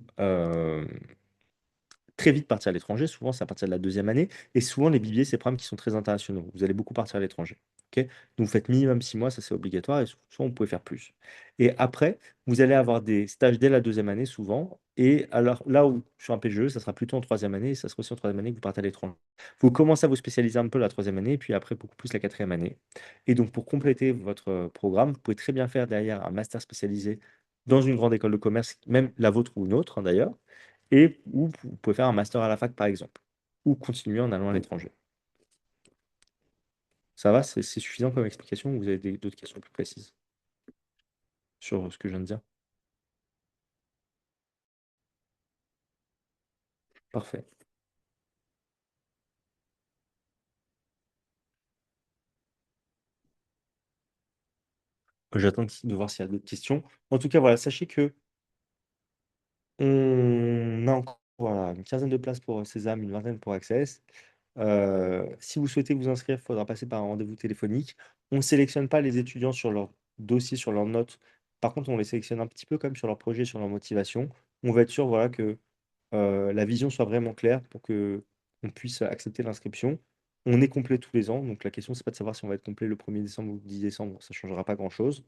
très vite partir à l'étranger. Souvent, c'est à partir de la deuxième année. Et souvent, les BBA, c'est des programmes qui sont très internationaux. Vous allez beaucoup partir à l'étranger. Ok. Donc, vous faites minimum 6 mois, ça c'est obligatoire. Et souvent, vous pouvez faire plus. Et après, vous allez avoir des stages dès la deuxième année, souvent. Et alors, là où sur un PGE, ça sera plutôt en troisième année. Et ça sera aussi en troisième année que vous partez à l'étranger. Vous commencez à vous spécialiser un peu la troisième année. Et puis après, beaucoup plus la quatrième année. Et donc, pour compléter votre programme, vous pouvez très bien faire derrière un master spécialisé dans une grande école de commerce, même la vôtre ou une autre, hein, d'ailleurs, et ou vous pouvez faire un master à la fac, par exemple, ou continuer en allant à l'étranger. Ça va, c'est suffisant comme explication ou vous avez d'autres questions plus précises sur ce que je viens de dire? Parfait. J'attends de voir s'il y a d'autres questions. En tout cas, voilà, sachez que on a encore voilà, une quinzaine de places pour Sésame, une vingtaine pour Access. Si vous souhaitez vous inscrire, il faudra passer par un rendez-vous téléphonique. On ne sélectionne pas les étudiants sur leur dossier, sur leurs notes. Par contre, on les sélectionne un petit peu comme sur leur projet, sur leur motivation. On va être sûr voilà, que la vision soit vraiment claire pour que on puisse accepter l'inscription. On est complet tous les ans, donc la question, c'est pas de savoir si on va être complet le 1er décembre ou le 10 décembre, ça ne changera pas grand-chose,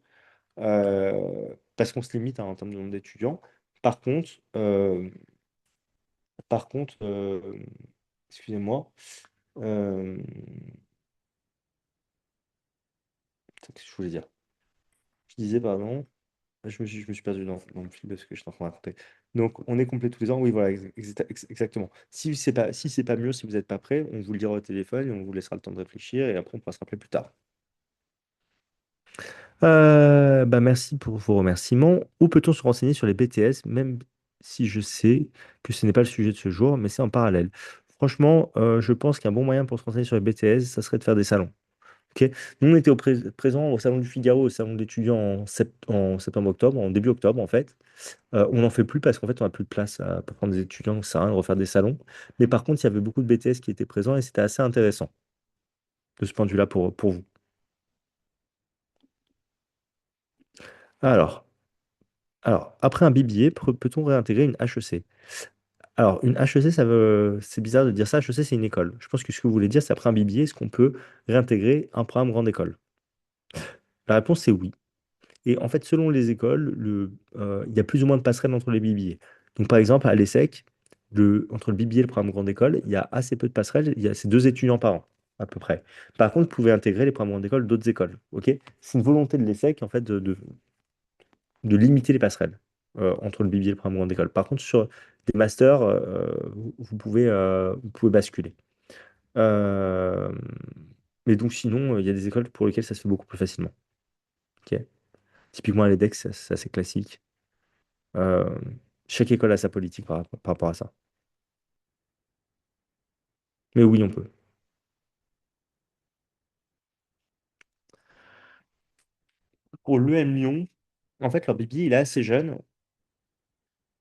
parce qu'on se limite hein, en termes de nombre d'étudiants. Par contre, par contre, excusez-moi, euh, qu'est-ce que je voulais dire? Je disais, pardon, je me suis perdu dans le fil de ce que je suis en train de raconter. Donc, on est complet tous les ans. Oui, voilà, exactement. Si c'est pas mieux, si vous n'êtes pas prêt, on vous le dira au téléphone et on vous laissera le temps de réfléchir et après, on pourra se rappeler plus tard. Bah merci pour vos remerciements. Où peut-on se renseigner sur les BTS, même si je sais que ce n'est pas le sujet de ce jour, mais c'est en parallèle. Franchement, je pense qu'un bon moyen pour se renseigner sur les BTS, ça serait de faire des salons. Ok. Nous, on était présent au Salon du Figaro, au Salon de l'étudiant en septembre-octobre, en début octobre en fait. On n'en fait plus parce qu'en fait, on n'a plus de place pour prendre des étudiants, donc ça sert à rien de refaire des salons. Mais par contre, il y avait beaucoup de BTS qui étaient présents et c'était assez intéressant de ce point de vue-là pour vous. Alors, alors, après un BBA, peut-on réintégrer une HEC? Alors, une HEC, c'est bizarre de dire ça. HEC, c'est une école. Je pense que ce que vous voulez dire, c'est après un BBA, est-ce qu'on peut réintégrer un programme grande école? La réponse, c'est oui. Et en fait, selon les écoles, il y a plus ou moins de passerelles entre les BBA. Donc, par exemple, à l'ESSEC, entre le BBA et le programme grande école, il y a assez peu de passerelles. C'est 2 étudiants par an, à peu près. Par contre, vous pouvez intégrer les programmes grande école d'autres écoles. Ok. C'est une volonté de l'ESSEC, en fait, de limiter les passerelles entre le BBA et le programme grande école. Par contre, sur des masters, vous pouvez basculer. Euh, mais donc, sinon, il y a des écoles pour lesquelles ça se fait beaucoup plus facilement. Ok. Typiquement, à l'EDEC, c'est assez classique. Euh, Chaque école a sa politique par rapport à ça. Mais oui, on peut. Pour l'EM Lyon, en fait, leur Bibi, il est assez jeune.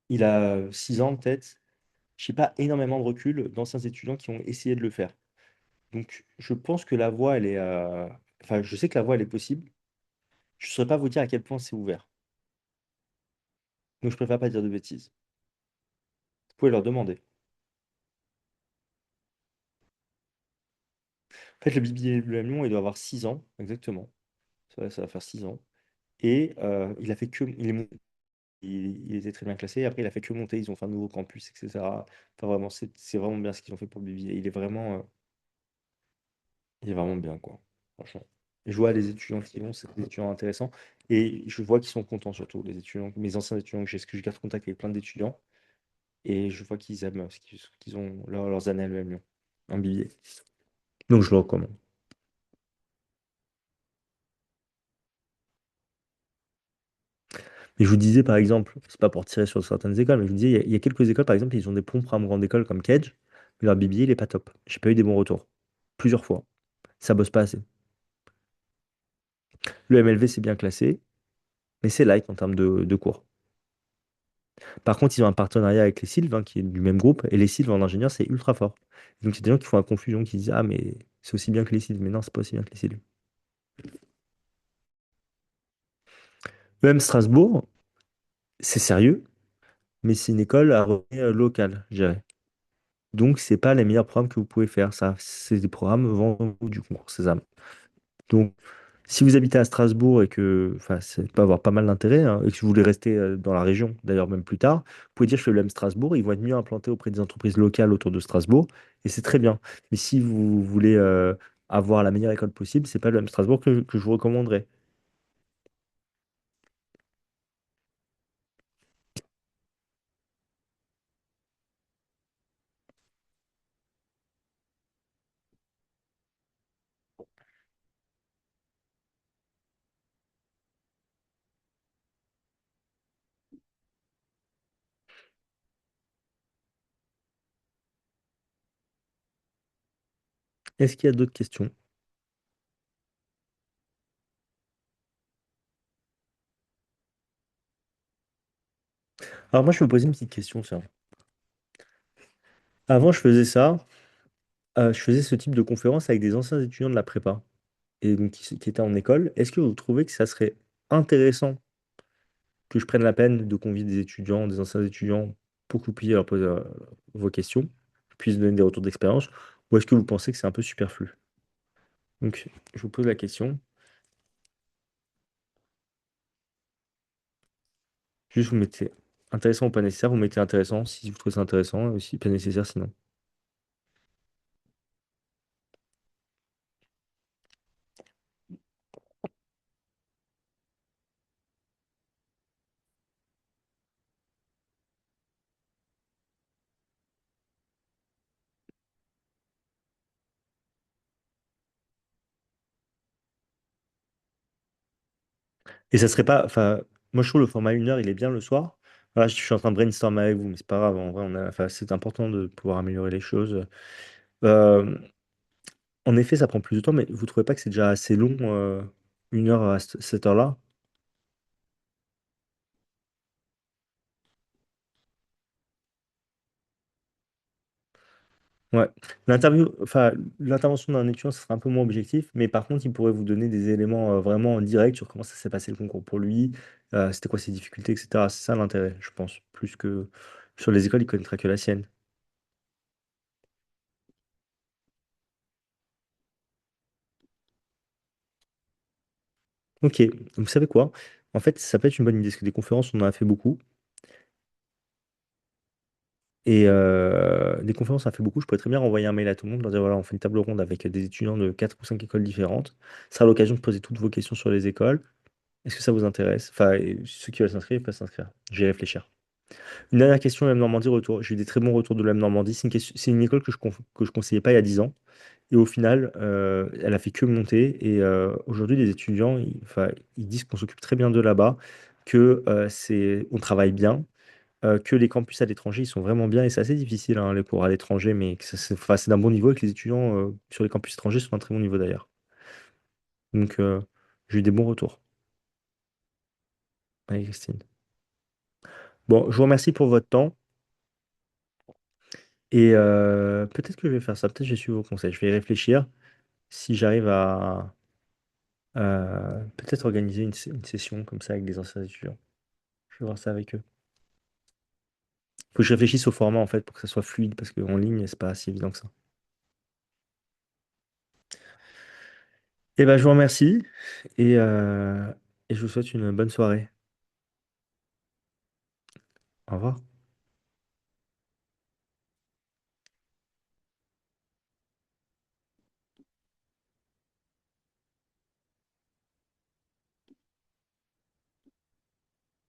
Il a 6 ans peut-être. Je n'ai pas énormément de recul d'anciens étudiants qui ont essayé de le faire. Donc, je pense que la voie, elle est. Enfin, je sais que la voie, elle est possible. Je ne saurais pas vous dire à quel point c'est ouvert. Donc, je préfère pas dire de bêtises. Vous pouvez leur demander. En fait, le Bibi de l'EM Lyon, il doit avoir 6 ans, exactement. Ça va faire 6 ans. Et il a fait que. Il était très bien classé. Après, il a fait que monter. Ils ont fait un nouveau campus, etc. Enfin, vraiment, c'est vraiment bien ce qu'ils ont fait pour le BBA. Il est vraiment bien, quoi. Franchement. Je vois les étudiants qui y vont, c'est des étudiants intéressants. Et je vois qu'ils sont contents, surtout, les étudiants, mes anciens étudiants que j'ai, parce que je garde contact avec plein d'étudiants. Et je vois qu'ils aiment ce qu'ils ont, leurs années à l'EM Lyon, en BBA. Donc, je le recommande. Et je vous disais, par exemple, c'est pas pour tirer sur certaines écoles, mais je vous disais, il y a quelques écoles, par exemple, ils ont des bons programmes grande école comme Cage, mais leur BBA, il est pas top. J'ai pas eu des bons retours. Plusieurs fois. Ça bosse pas assez. Le MLV, c'est bien classé, mais c'est light en termes de cours. Par contre, ils ont un partenariat avec les Sylves, hein, qui est du même groupe, et les Sylves en ingénieur, c'est ultra fort. Donc, il y a des gens qui font la confusion, qui disent, ah, mais c'est aussi bien que les Sylves. Mais non, c'est pas aussi bien que les Sylves. EM Strasbourg, c'est sérieux, mais c'est une école à renommée locale, je dirais. Donc, c'est pas les meilleurs programmes que vous pouvez faire. Ça, c'est des programmes vendus du concours Sésame. Donc, si vous habitez à Strasbourg et que, enfin, ça peut avoir pas mal d'intérêt, hein, et que vous voulez rester dans la région, d'ailleurs même plus tard, vous pouvez dire je fais le M Strasbourg, ils vont être mieux implantés auprès des entreprises locales autour de Strasbourg, et c'est très bien. Mais si vous voulez avoir la meilleure école possible, c'est pas le M Strasbourg que je vous recommanderais. Est-ce qu'il y a d'autres questions? Alors moi, je vais vous poser une petite question, tiens. Avant, je faisais ça, je faisais ce type de conférence avec des anciens étudiants de la prépa, et donc qui étaient en école. Est-ce que vous trouvez que ça serait intéressant que je prenne la peine de convier des étudiants, des anciens étudiants, pour que vous puissiez leur poser vos questions, je puisse donner des retours d'expérience, ou est-ce que vous pensez que c'est un peu superflu? Donc, je vous pose la question. Juste, vous mettez intéressant ou pas nécessaire, vous mettez intéressant si vous trouvez ça intéressant, et aussi pas nécessaire sinon. Et ça serait pas, enfin, moi je trouve le format 1 heure, il est bien le soir. Voilà, je suis en train de brainstormer avec vous, mais c'est pas grave, en vrai, enfin, c'est important de pouvoir améliorer les choses. Euh, En effet, ça prend plus de temps, mais vous trouvez pas que c'est déjà assez long, 1 heure à cette heure-là? Ouais. Enfin, l'intervention d'un étudiant, ça sera un peu moins objectif, mais par contre, il pourrait vous donner des éléments vraiment en direct sur comment ça s'est passé le concours pour lui, c'était quoi ses difficultés, etc. C'est ça l'intérêt, je pense, plus que sur les écoles, il connaîtra que la sienne. Ok, vous savez quoi? En fait, ça peut être une bonne idée, parce que des conférences, on en a fait beaucoup. Et des conférences, ça fait beaucoup. Je pourrais très bien renvoyer un mail à tout le monde, leur dire voilà, on fait une table ronde avec des étudiants de 4 ou 5 écoles différentes. Ça sera l'occasion de poser toutes vos questions sur les écoles. Est-ce que ça vous intéresse? Enfin, et ceux qui veulent s'inscrire, ils peuvent s'inscrire. Je vais y réfléchir. Une dernière question, l'EM Normandie, retour. J'ai eu des très bons retours de l'EM Normandie. C'est une école que je conseillais pas il y a 10 ans. Et au final, elle a fait que monter. Et aujourd'hui, les étudiants, enfin, ils disent qu'on s'occupe très bien de là-bas, que on travaille bien, que les campus à l'étranger, ils sont vraiment bien. Et c'est assez difficile, hein, les cours à l'étranger, mais que enfin, c'est d'un bon niveau et que les étudiants sur les campus étrangers sont d'un très bon niveau d'ailleurs. Donc, j'ai eu des bons retours avec Christine. Bon, je vous remercie pour votre temps. Et peut-être que je vais faire ça, peut-être que je vais suivre vos conseils. Je vais y réfléchir. Si j'arrive à peut-être organiser une session comme ça avec des anciens étudiants. Je vais voir ça avec eux. Faut que je réfléchisse au format en fait pour que ça soit fluide parce qu'en ligne, c'est pas si évident que ça. Et ben, je vous remercie et, euh, et je vous souhaite une bonne soirée. Au revoir.